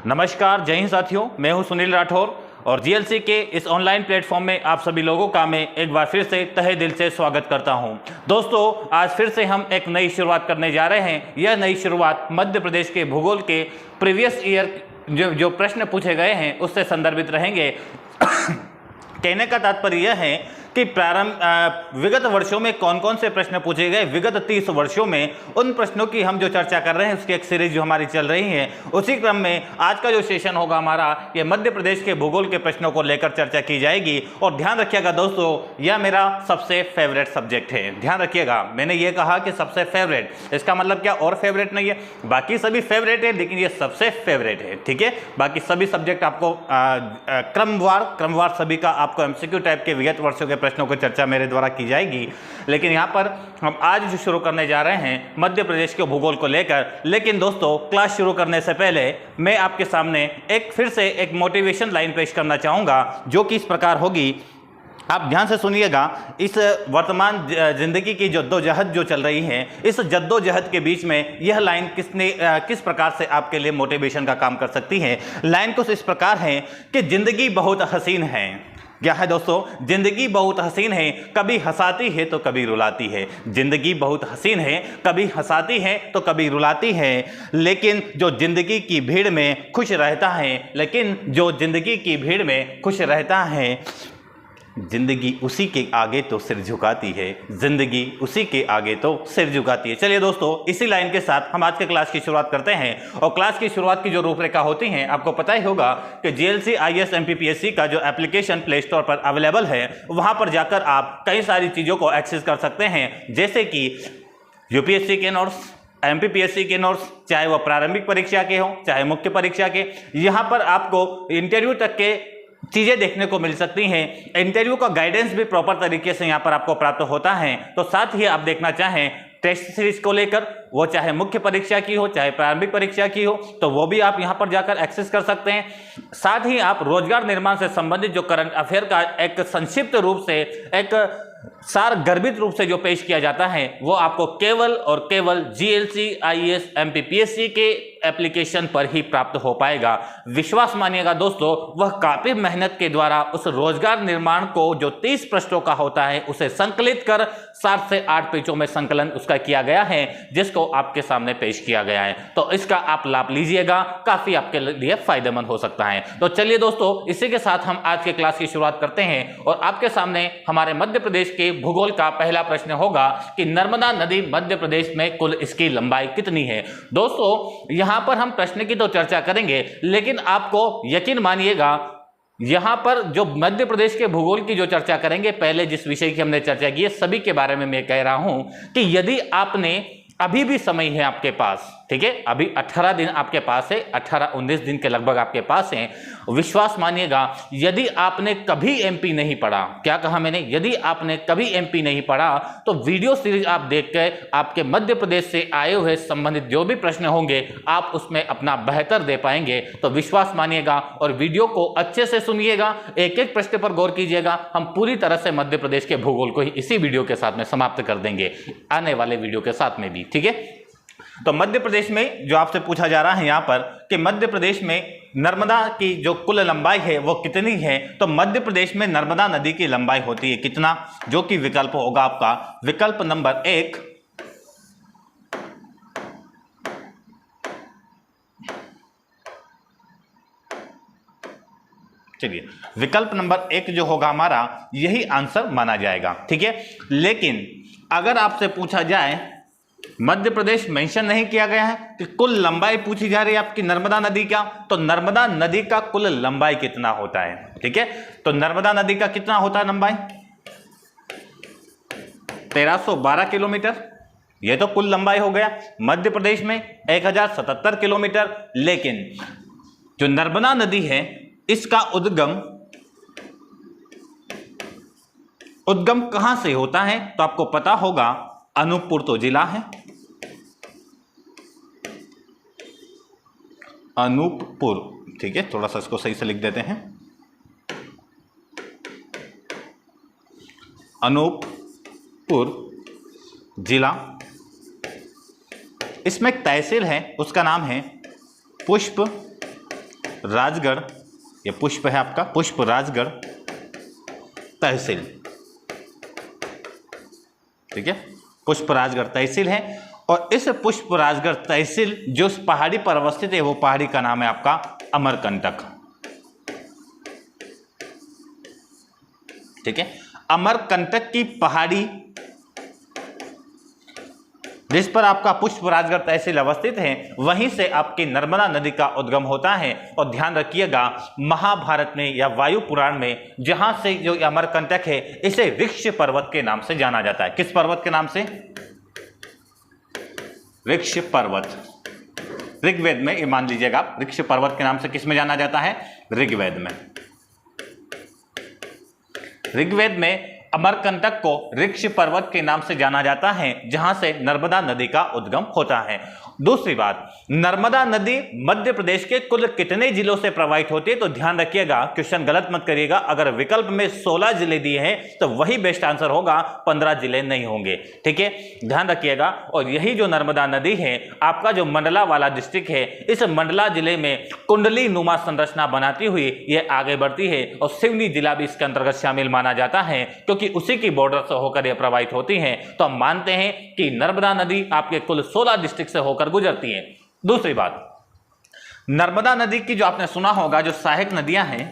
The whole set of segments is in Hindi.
नमस्कार, जय हिंद साथियों। मैं हूं सुनील राठौर और जीएलसी के इस ऑनलाइन प्लेटफॉर्म में आप सभी लोगों का मैं एक बार फिर से तहे दिल से स्वागत करता हूं। दोस्तों, आज फिर से हम एक नई शुरुआत करने जा रहे हैं। यह नई शुरुआत मध्य प्रदेश के भूगोल के प्रीवियस ईयर जो प्रश्न पूछे गए हैं उससे संदर्भित रहेंगे। कहने का तात्पर्य यह है कि विगत वर्षों में कौन कौन से प्रश्न पूछे गए, विगत 30 वर्षों में उन प्रश्नों की हम जो चर्चा कर रहे हैं उसकी एक सीरीज जो हमारी चल रही है। उसी क्रम में आज का जो सेशन होगा हमारा, ये मध्य प्रदेश के भूगोल के प्रश्नों को लेकर चर्चा की जाएगी। और ध्यान रखिएगा दोस्तों, यह मेरा सबसे फेवरेट सब्जेक्ट है। ध्यान रखिएगा, मैंने ये कहा कि सबसे फेवरेट, इसका मतलब क्या और फेवरेट नहीं है, बाकी सभी फेवरेट है लेकिन ये सबसे फेवरेट है। ठीक है, बाकी सभी सब्जेक्ट आपको क्रमवार सभी का आपको एमसीक्यू टाइप के विगत वर्षों के प्रश्नों की चर्चा मेरे द्वारा की जाएगी। लेकिन यहाँ पर हम आज जो शुरू करने जा रहे हैं मध्य प्रदेश के भूगोल को लेकर। लेकिन दोस्तों, क्लास शुरू करने से पहले मैं आपके सामने फिर से एक मोटिवेशन लाइन पेश करना चाहूँगा, जो कि इस प्रकार होगी। आप ध्यान से सुनिएगा। इस वर्तमान जिंदगी की जद्दोजहद जो चल रही है, इस जद्दोजहद के बीच में यह लाइन किस प्रकार से आपके लिए मोटिवेशन का काम कर सकती है। लाइन कुछ इस प्रकार है कि जिंदगी बहुत हसीन है। क्या है दोस्तों? जिंदगी बहुत हसीन है, कभी हंसाती है तो कभी रुलाती है। जिंदगी बहुत हसीन है, कभी हंसाती है तो कभी रुलाती है। लेकिन जो जिंदगी की भीड़ में खुश रहता है, जिंदगी उसी के आगे तो सिर झुकाती है। जिंदगी उसी के आगे तो सिर झुकाती है। चलिए दोस्तों, इसी लाइन के साथ हम आज के क्लास की शुरुआत करते हैं। और क्लास की शुरुआत की जो रूपरेखा होती है, आपको पता ही होगा कि जीएलसी आईएएस एमपीपीएससी का जो एप्लीकेशन प्ले स्टोर पर अवेलेबल है, वहां पर जाकर आप कई सारी चीज़ों को एक्सेस कर सकते हैं, जैसे कि यूपीएससी के नोट्स, एमपीपीएससी के नोट्स, चाहे वो प्रारंभिक परीक्षा के हों चाहे मुख्य परीक्षा के। यहाँ पर आपको इंटरव्यू तक के चीज़ें देखने को मिल सकती हैं। इंटरव्यू का गाइडेंस भी प्रॉपर तरीके से यहाँ पर आपको प्राप्त होता है। तो साथ ही आप देखना चाहें टेस्ट सीरीज को लेकर, वो चाहे मुख्य परीक्षा की हो चाहे प्रारंभिक परीक्षा की हो, तो वो भी आप यहाँ पर जाकर एक्सेस कर सकते हैं। साथ ही आप रोजगार निर्माण से संबंधित जो करंट अफेयर का एक संक्षिप्त रूप से, एक सारगर्भित रूप से जो पेश किया जाता है, वो आपको केवल और केवल जीएलसी आईएएस एमपीपीएससी के एप्लीकेशन पर ही प्राप्त हो पाएगा। विश्वास मानिएगा दोस्तों, वह काफी मेहनत के द्वारा उस रोजगार निर्माण को जो 30 पृष्ठों का होता है उसे संकलित कर 7 से 8 पेजों में संकलन उसका किया गया है, जिसको आपके सामने पेश किया गया है। तो इसका आप लाभ लीजिएगा, काफी आपके लिए फायदेमंद हो सकता है। तो चलिए दोस्तों, इसी के साथ हम आज के क्लास की शुरुआत करते हैं। और आपके सामने हमारे मध्य प्रदेश के भूगोल का पहला प्रश्न होगा कि नर्मदा नदी मध्य प्रदेश में कुल इसकी लंबाई कितनी है। दोस्तों, यहां पर हम प्रश्न की तो चर्चा करेंगे, लेकिन आपको यकीन मानिएगा, यहां पर जो मध्य प्रदेश के भूगोल की जो चर्चा करेंगे, पहले जिस विषय की हमने चर्चा की है सभी के बारे में मैं कह रहा हूं कि यदि आपने अभी भी समय है आपके पास, ठीक है, अभी 18 दिन आपके पास है, 18-19 दिन के लगभग आपके पास हैं। विश्वास मानिएगा, यदि आपने कभी एमपी नहीं पढ़ा, क्या कहा मैंने, यदि आपने कभी एमपी नहीं पढ़ा, तो वीडियो सीरीज आप देख के आपके मध्य प्रदेश से आए हुए संबंधित जो भी प्रश्न होंगे आप उसमें अपना बेहतर दे पाएंगे। तो विश्वास मानिएगा और वीडियो को अच्छे से सुनिएगा, एक एक प्रश्न पर गौर कीजिएगा। हम पूरी तरह से मध्य प्रदेश के भूगोल को ही इसी वीडियो के साथ में समाप्त कर देंगे, आने वाले वीडियो के साथ में भी। ठीक है, तो मध्य प्रदेश में जो आपसे पूछा जा रहा है यहाँ पर कि मध्य प्रदेश में नर्मदा की जो कुल लंबाई है वो कितनी है, तो मध्य प्रदेश में नर्मदा नदी की लंबाई होती है कितना, जो कि विकल्प होगा आपका विकल्प नंबर 1, चलिए विकल्प नंबर 1 जो होगा हमारा, यही आंसर माना जाएगा। ठीक है, लेकिन अगर आपसे पूछा जाए, मध्य प्रदेश मेंशन नहीं किया गया है कि कुल लंबाई पूछी जा रही है आपकी नर्मदा नदी का, तो नर्मदा नदी का कुल लंबाई कितना होता है। ठीक है, तो नर्मदा नदी का कितना होता है लंबाई, 1312 किलोमीटर, यह तो कुल लंबाई हो गया। मध्य प्रदेश में 1077 किलोमीटर। लेकिन जो नर्मदा नदी है इसका उद्गम कहां से होता है, तो आपको पता होगा अनूपपुर तो जिला है, अनूपपुर। ठीक है, थोड़ा सा इसको सही से लिख देते हैं, अनूपपुर जिला। इसमें एक तहसील है, उसका नाम है पुष्प राजगढ़, ये पुष्प है आपका, पुष्प राजगढ़ तहसील, ठीक है, पुष्प राजगढ़ तहसील है। और इस पुष्प राजगढ़ तहसील जो पहाड़ी पर अवस्थित है, वो पहाड़ी का नाम है आपका अमरकंटक, ठीक है। अमरकंटक की पहाड़ी जिस पर आपका पुष्प राजगढ़ तहसील अवस्थित है, वहीं से आपकी नर्मदा नदी का उद्गम होता है। और ध्यान रखिएगा, महाभारत में या वायु पुराण में जहां से जो अमरकंटक है, इसे वृक्ष पर्वत के नाम से जाना जाता है। किस पर्वत के नाम से? वृक्ष पर्वत। ऋग्वेद में, ये मान लीजिएगा आप, वृक्ष पर्वत के नाम से किस में जाना जाता है? ऋग्वेद में। ऋग्वेद में अमरकंटक को वृक्ष पर्वत के नाम से जाना जाता है, जहां से नर्मदा नदी का उद्गम होता है। दूसरी बात, नर्मदा नदी मध्य प्रदेश के कुल कितने जिलों से प्रवाहित होती है? तो ध्यान रखिएगा, क्वेश्चन गलत मत करिएगा। अगर विकल्प में 16 जिले दिए हैं तो वही बेस्ट आंसर होगा, 15 जिले नहीं होंगे, ठीक है, ध्यान रखिएगा। और यही जो नर्मदा नदी है, आपका जो मंडला वाला डिस्ट्रिक्ट है, इस मंडला जिले में कुंडली नुमा संरचना बनाती हुई यह आगे बढ़ती है। और सिवनी जिला भी इसके अंतर्गत शामिल माना जाता है, क्योंकि उसी की बॉर्डर से होकर यह प्रवाहित होती है। तो हम मानते हैं कि नर्मदा नदी आपके कुल 16 डिस्ट्रिक्ट से होकर गुजरती है। दूसरी बात, नर्मदा नदी की जो आपने सुना होगा, जो सहायक नदियां हैं,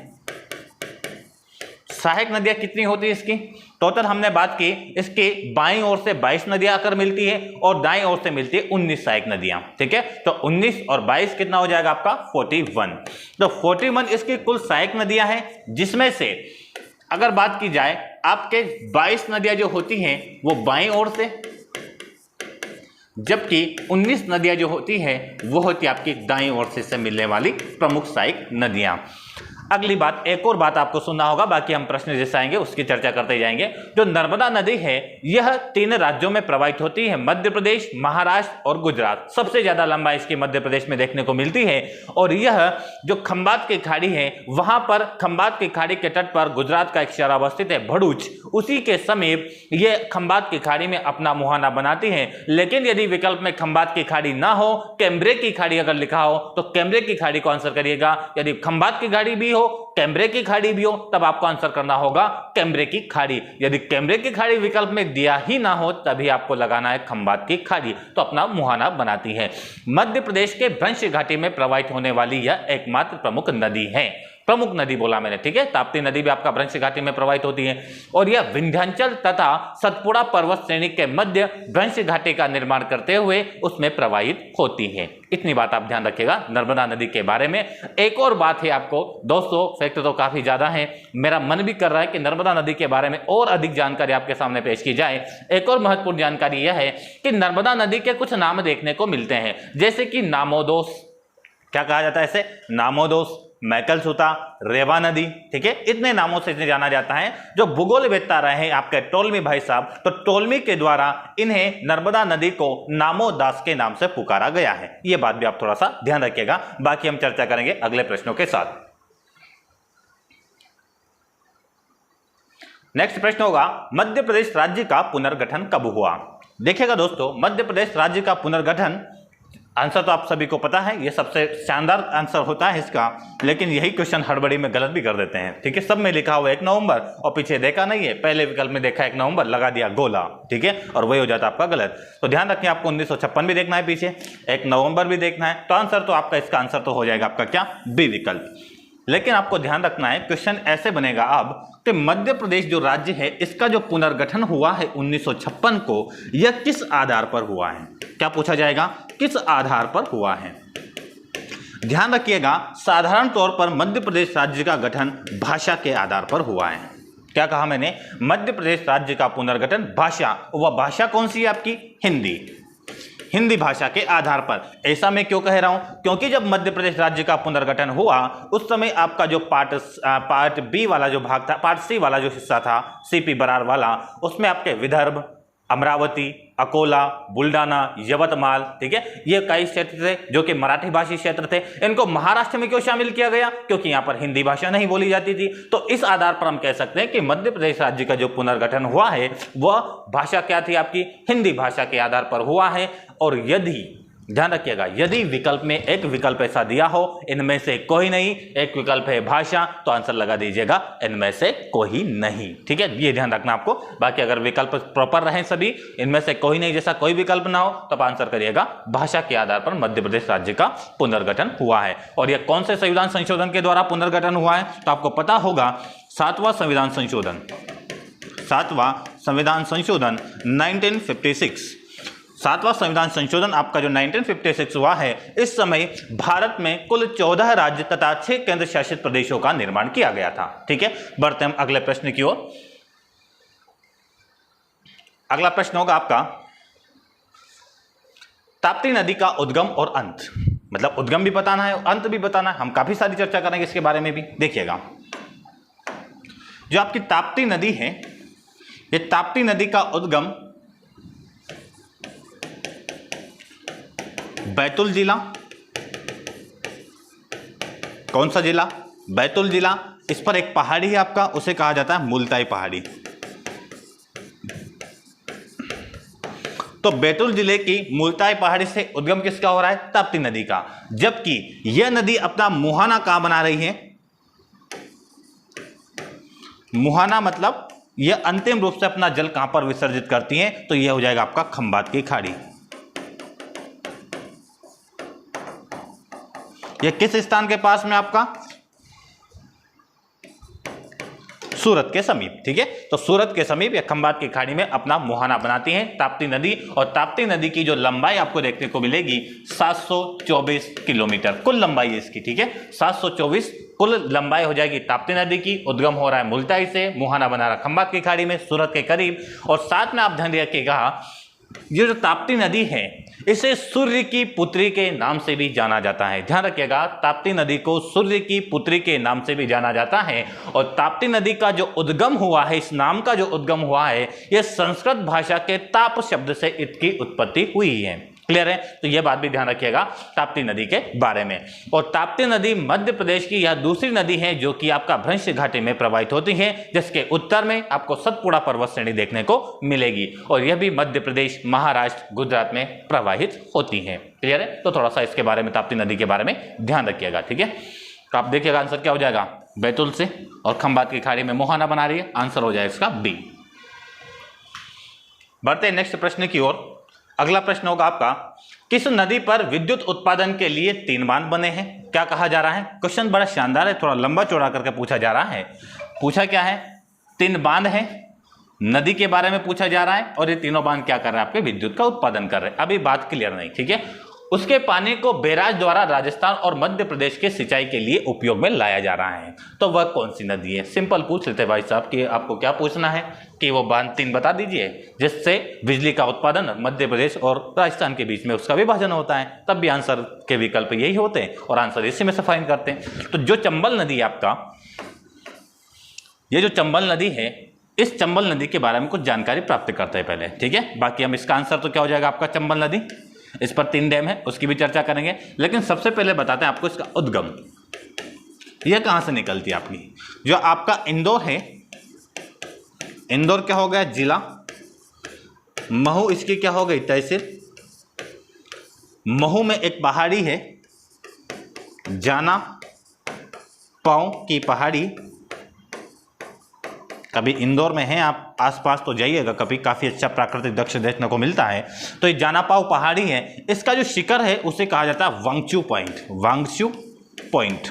सहायक नदियां कितनी होती है इसकी? टोटल हमने बात की, इसके बाईं ओर से 22 नदियां आकर मिलती है और दाईं ओर से मिलती है 19 सहायक नदियां, ठीक है। तो 19 और 22 कितना हो जाएगा आपका? 41। तो 41 इसकी कुल सहायक नदियां हैं, जिसमें से अगर बात की जाए, आपके 22 नदियां जो होती हैं वो बाईं ओर से, जबकि 19 नदियां जो होती हैं वो होती है आपकी दाईं ओर से मिलने वाली प्रमुख सहायक नदियां। अगली बात, एक और बात आपको सुनना होगा, बाकी हम प्रश्न जैसे आएंगे उसकी चर्चा करते जाएंगे। जो नर्मदा नदी है, यह 3 राज्यों में प्रवाहित होती है, मध्य प्रदेश, महाराष्ट्र और गुजरात। सबसे ज्यादा लंबाई इसकी मध्य प्रदेश में देखने को मिलती है। और यह जो खंबात की खाड़ी है, वहां पर खंबात की खाड़ी के तट पर गुजरात का एक शहर अवस्थित है, भरूच, उसी के समीप यह खंबात की खाड़ी में अपना मुहाना बनाती है। लेकिन यदि विकल्प में खंबात की खाड़ी ना हो, कैम्ब्रे की खाड़ी अगर लिखा हो, तो कैम्ब्रे की खाड़ी को आंसर करिएगा। यदि खंबात की खाड़ी भी हो, कैम्ब्रे की खाड़ी भी हो, तब आपको आंसर करना होगा कैम्ब्रे की खाड़ी। यदि कैम्ब्रे की खाड़ी विकल्प में दिया ही ना हो, तभी आपको लगाना है खंबात की खाड़ी, तो अपना मुहाना बनाती है। मध्य प्रदेश के भ्रंश घाटी में प्रवाहित होने वाली यह एकमात्र प्रमुख नदी है। प्रमुख नदी बोला मैंने, ठीक है। ताप्ती नदी भी आपका भ्रंश घाटी में प्रवाहित होती है। और यह विंध्याचल तथा सतपुड़ा पर्वत श्रेणी के मध्य भ्रंश घाटी का निर्माण करते हुए उसमें प्रवाहित होती है। इतनी बात आप ध्यान रखिएगा नर्मदा नदी के बारे में। एक और बात है आपको दोस्तों, फैक्ट तो काफी ज्यादा है, मेरा मन भी कर रहा है कि नर्मदा नदी के बारे में और अधिक जानकारी आपके सामने पेश की जाए। एक और महत्वपूर्ण जानकारी यह है कि नर्मदा नदी के कुछ नाम देखने को मिलते हैं, जैसे कि नामोदोस, क्या कहा जाता है इसे? नामोदोस, मैकलसुता, रेवा नदी, ठीक है। इतने नामों से इन्हें जाना जाता है। जो भूगोलवेत्ता रहे हैं आपके टोलमी भाई साहब, तो टोलमी के द्वारा इन्हें नर्मदा नदी को नामोदास के नाम से पुकारा गया है। यह बात भी आप थोड़ा सा ध्यान रखिएगा। बाकी हम चर्चा करेंगे अगले प्रश्नों के साथ। नेक्स्ट प्रश्न होगा, मध्य प्रदेश राज्य का पुनर्गठन कब हुआ? देखिएगा दोस्तों, मध्य प्रदेश राज्य का पुनर्गठन, आंसर तो आप सभी को पता है, ये सबसे शानदार आंसर होता है इसका, लेकिन यही क्वेश्चन हड़बड़ी में गलत भी कर देते हैं, ठीक है। सब में लिखा हुआ 1 नवंबर और पीछे देखा नहीं है, पहले विकल्प में देखा 1 नवंबर, लगा दिया गोला, ठीक है, और वही हो जाता आपका गलत। तो ध्यान रखें, आपको 1956 भी देखना है, पीछे 1 नवंबर भी देखना है। तो आंसर तो आपका, इसका आंसर तो हो जाएगा आपका क्या? बी विकल्प। लेकिन आपको ध्यान रखना है, क्वेश्चन ऐसे बनेगा अब कि मध्य प्रदेश जो राज्य है, इसका जो पुनर्गठन हुआ है 1956 को, यह किस आधार पर हुआ है? क्या पूछा जाएगा? किस आधार पर हुआ है? ध्यान रखिएगा, साधारण तौर पर मध्य प्रदेश राज्य का गठन भाषा के आधार पर हुआ है। क्या कहा मैंने? मध्य प्रदेश राज्य का पुनर्गठन भाषा, वह भाषा कौन सी है आपकी? हिंदी। हिंदी भाषा के आधार पर। ऐसा मैं क्यों कह रहा हूं? क्योंकि जब मध्य प्रदेश राज्य का पुनर्गठन हुआ, उस समय आपका जो पार्ट बी वाला जो भाग था, पार्ट सी वाला जो हिस्सा था, सीपी बरार वाला, उसमें आपके विदर्भ, अमरावती, अकोला, बुल्डाना, यवतमाल, ठीक है, ये कई क्षेत्र थे जो कि मराठी भाषी क्षेत्र थे। इनको महाराष्ट्र में क्यों शामिल किया गया? क्योंकि यहां पर हिंदी भाषा नहीं बोली जाती थी। तो इस आधार पर हम कह सकते हैं कि मध्य प्रदेश राज्य का जो पुनर्गठन हुआ है, वह भाषा क्या थी आपकी? हिंदी भाषा के आधार पर हुआ है। और यदि ध्यान रखिएगा, यदि विकल्प में एक विकल्प ऐसा दिया हो इनमें से कोई नहीं, एक विकल्प है भाषा, तो आंसर लगा दीजिएगा इनमें से कोई नहीं। ठीक है, ये ध्यान रखना आपको। बाकी अगर विकल्प प्रॉपर रहे सभी, इनमें से कोई नहीं जैसा कोई विकल्प ना हो, तब आंसर करिएगा भाषा के आधार पर मध्य प्रदेश राज्य का पुनर्गठन हुआ है। और यह कौन से संविधान संशोधन के द्वारा पुनर्गठन हुआ है, तो आपको पता होगा 7वां संविधान संशोधन, 7वां संविधान संशोधन 1956। 7वां संविधान संशोधन आपका जो 1956 हुआ है, इस समय भारत में कुल 14 राज्य तथा 6 केंद्र शासित प्रदेशों का निर्माण किया गया था। ठीक है, बढ़ते हम अगले प्रश्न की ओर। अगला प्रश्न होगा आपका, ताप्ती नदी का उद्गम और अंत, मतलब उद्गम भी बताना है, अंत भी बताना है। हम काफी सारी चर्चा करेंगे इसके बारे में भी। देखिएगा, जो आपकी ताप्ती नदी है, ये ताप्ती नदी का उद्गम बैतूल जिला, कौन सा जिला? बैतूल जिला। इस पर एक पहाड़ी है आपका, उसे कहा जाता है मुल्ताई पहाड़ी। तो बैतूल जिले की मुल्ताई पहाड़ी से उद्गम किसका हो रहा है? ताप्ती नदी का। जबकि यह नदी अपना मुहाना कहां बना रही है? मुहाना मतलब यह अंतिम रूप से अपना जल कहां पर विसर्जित करती है? तो यह हो जाएगा आपका खंभात की खाड़ी। यह किस स्थान के पास में? आपका सूरत के समीप। ठीक है, तो सूरत के समीप या खंभात की खाड़ी में अपना मुहाना बनाती है ताप्ती नदी। और ताप्ती नदी की जो लंबाई आपको देखने को मिलेगी 724 किलोमीटर कुल लंबाई है इसकी। ठीक है, 724 कुल लंबाई हो जाएगी ताप्ती नदी की। उद्गम हो रहा है मुल्ताई से, मुहाना बना रहा खंभात की खाड़ी में सूरत के करीब। और साथ में आप ध्यान रखिएगा, ये जो ताप्ती नदी है इसे सूर्य की पुत्री के नाम से भी जाना जाता है। ध्यान रखिएगा, ताप्ती नदी को सूर्य की पुत्री के नाम से भी जाना जाता है। और ताप्ती नदी का जो उद्गम हुआ है, इस नाम का जो उद्गम हुआ है, यह संस्कृत भाषा के ताप शब्द से इसकी उत्पत्ति हुई है। क्लियर है? तो यह बात भी ध्यान रखिएगा ताप्ती नदी के बारे में। और ताप्ती नदी मध्य प्रदेश की यह दूसरी नदी है जो कि आपका भ्रंश घाटी में प्रवाहित होती है, जिसके उत्तर में आपको सतपुड़ा पर्वत श्रेणी देखने को मिलेगी। और यह भी मध्य प्रदेश, महाराष्ट्र, गुजरात में प्रवाहित होती है। क्लियर है? तो थोड़ा सा इसके बारे में, ताप्ती नदी के बारे में ध्यान रखिएगा। ठीक है, तो आप देखिएगा आंसर क्या हो जाएगा, बैतूल से और खंभात की खाड़ी में मुहाना बना रही है, आंसर हो जाएगा इसका बी। बढ़ते हैं नेक्स्ट प्रश्न की ओर। अगला प्रश्न होगा आपका, किस नदी पर विद्युत उत्पादन के लिए 3 बांध बने हैं? क्या कहा जा रहा है? क्वेश्चन बड़ा शानदार है, थोड़ा लंबा चौड़ा करके पूछा जा रहा है। पूछा क्या है? 3 बांध हैं, नदी के बारे में पूछा जा रहा है, और ये तीनों बांध क्या कर रहे हैं? आपके विद्युत का उत्पादन कर रहे हैं। अभी बात क्लियर नहीं। ठीक है, उसके पानी को बैराज द्वारा राजस्थान और मध्य प्रदेश के सिंचाई के लिए उपयोग में लाया जा रहा है। तो वह कौन सी नदी है? सिंपल पूछ लेते भाई साहब कि आपको क्या पूछना है कि वो बांध 3 बता दीजिए जिससे बिजली का उत्पादन मध्य प्रदेश और राजस्थान के बीच में उसका विभाजन होता है। तब भी आंसर के विकल्प यही होते हैं और आंसर इसी में से फाइंड करते हैं। तो जो चंबल नदी है आपका, ये जो चंबल नदी है, इस चंबल नदी के बारे में कुछ जानकारी प्राप्त करते हैं पहले। ठीक है, बाकी हम इसका आंसर तो क्या हो जाएगा आपका चंबल नदी। इस पर 3 डैम है, उसकी भी चर्चा करेंगे, लेकिन सबसे पहले बताते हैं आपको इसका उद्गम। यह कहां से निकलती है आपकी? जो आपका इंदौर है, इंदौर क्या हो गया? जिला। महू इसकी क्या हो गई? तहसील। महू में एक पहाड़ी है, जाना पांव की पहाड़ी। कभी इंदौर में है आप आसपास तो जाइएगा कभी, काफ़ी अच्छा प्राकृतिक दृश्य देखने को मिलता है। तो ये जानापाव पहाड़ी है, इसका जो शिखर है उसे कहा जाता है वांगचू पॉइंट। वांगचू पॉइंट,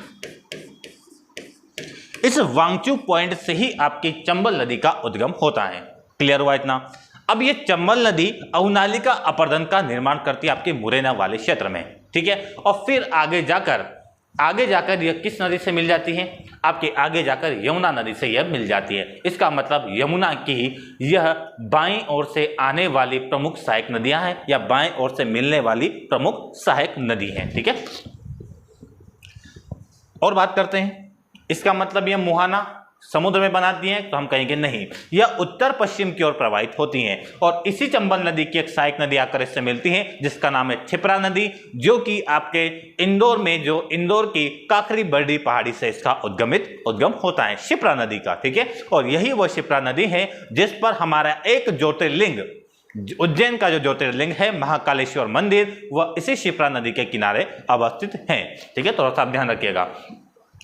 इस वांगचू पॉइंट से ही आपकी चंबल नदी का उद्गम होता है। क्लियर हुआ इतना? अब ये चंबल नदी अवनालिका अपरदन का निर्माण करती है आपके मुरैना वाले क्षेत्र में। ठीक है, और फिर आगे जाकर यह किस नदी से मिल जाती है? आपके आगे जाकर यमुना नदी से यह मिल जाती है। इसका मतलब यमुना की यह बाईं ओर से आने वाली प्रमुख सहायक नदियां हैं या बाईं ओर से मिलने वाली प्रमुख सहायक नदी हैं। ठीक है, और बात करते हैं, इसका मतलब यह मुहाना समुद्र में बनाती हैं, तो हम कहेंगे नहीं, यह उत्तर पश्चिम की ओर प्रवाहित होती हैं। और इसी चंबल नदी की एक सहायक नदी आकर इससे मिलती है जिसका नाम है क्षिप्रा नदी, जो कि आपके इंदौर में, जो इंदौर की काकरी बर्डी पहाड़ी से इसका उद्गम होता है, क्षिप्रा नदी का। ठीक है, और यही वह क्षिप्रा नदी है जिस पर हमारा एक ज्योतिर्लिंग उज्जैन का जो ज्योतिर्लिंग है महाकालेश्वर मंदिर वह इसी शिप्रा नदी के किनारे अवस्थित है। ठीक है, थोड़ा सा ध्यान रखिएगा।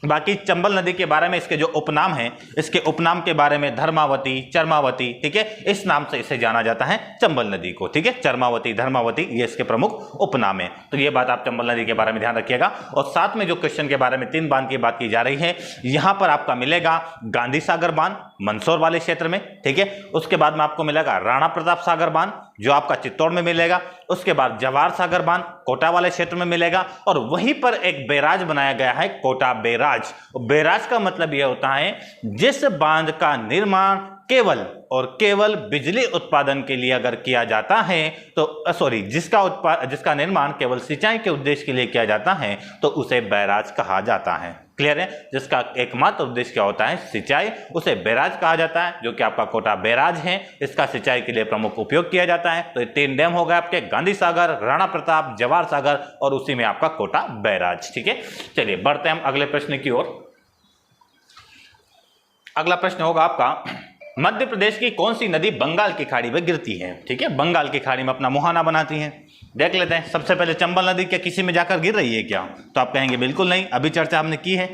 बाकी चंबल नदी के बारे में इसके जो उपनाम हैं, इसके उपनाम के बारे में धर्मावती, चरमावती, ठीक है, इस नाम से इसे जाना जाता है चंबल नदी को। ठीक है, चरमावती, धर्मावती ये इसके प्रमुख उपनाम है। तो ये बात आप चंबल नदी के बारे में ध्यान रखिएगा। और साथ में जो क्वेश्चन के बारे में 3 बांध की बात की जा रही है, यहां पर आपका मिलेगा गांधी सागर बांध मंदसौर वाले क्षेत्र में। ठीक है, उसके बाद में आपको मिलेगा राणा प्रताप सागर बांध जो आपका चित्तौड़ में मिलेगा। उसके बाद जवाहर सागर बांध कोटा वाले क्षेत्र में मिलेगा। और वहीं पर एक बैराज बनाया गया है, कोटा बैराज। बैराज का मतलब यह होता है जिस बांध का निर्माण केवल और केवल बिजली उत्पादन के लिए अगर किया जाता है तो जिसका निर्माण केवल सिंचाई के उद्देश्य के लिए किया जाता है तो उसे बैराज कहा जाता है। क्लियर है? जिसका एकमात्र उद्देश्य क्या होता है, सिंचाई, उसे बैराज कहा जाता है, जो कि आपका कोटा बैराज है। इसका सिंचाई के लिए प्रमुख उपयोग किया जाता है। तो ये 3 डैम हो गए आपके, गांधी सागर, राणा प्रताप, जवाहर सागर और उसी में आपका कोटा बैराज। ठीक है, चलिए बढ़ते हैं हम अगले प्रश्न की ओर। अगला प्रश्न होगा आपका, मध्य प्रदेश की कौन सी नदी बंगाल की खाड़ी में गिरती है? ठीक है, बंगाल की खाड़ी में अपना मुहाना बनाती है। देख लेते हैं। सबसे पहले चंबल नदी क्या किसी में जाकर गिर रही है क्या? तो आप कहेंगे बिल्कुल नहीं, अभी चर्चा हमने की है।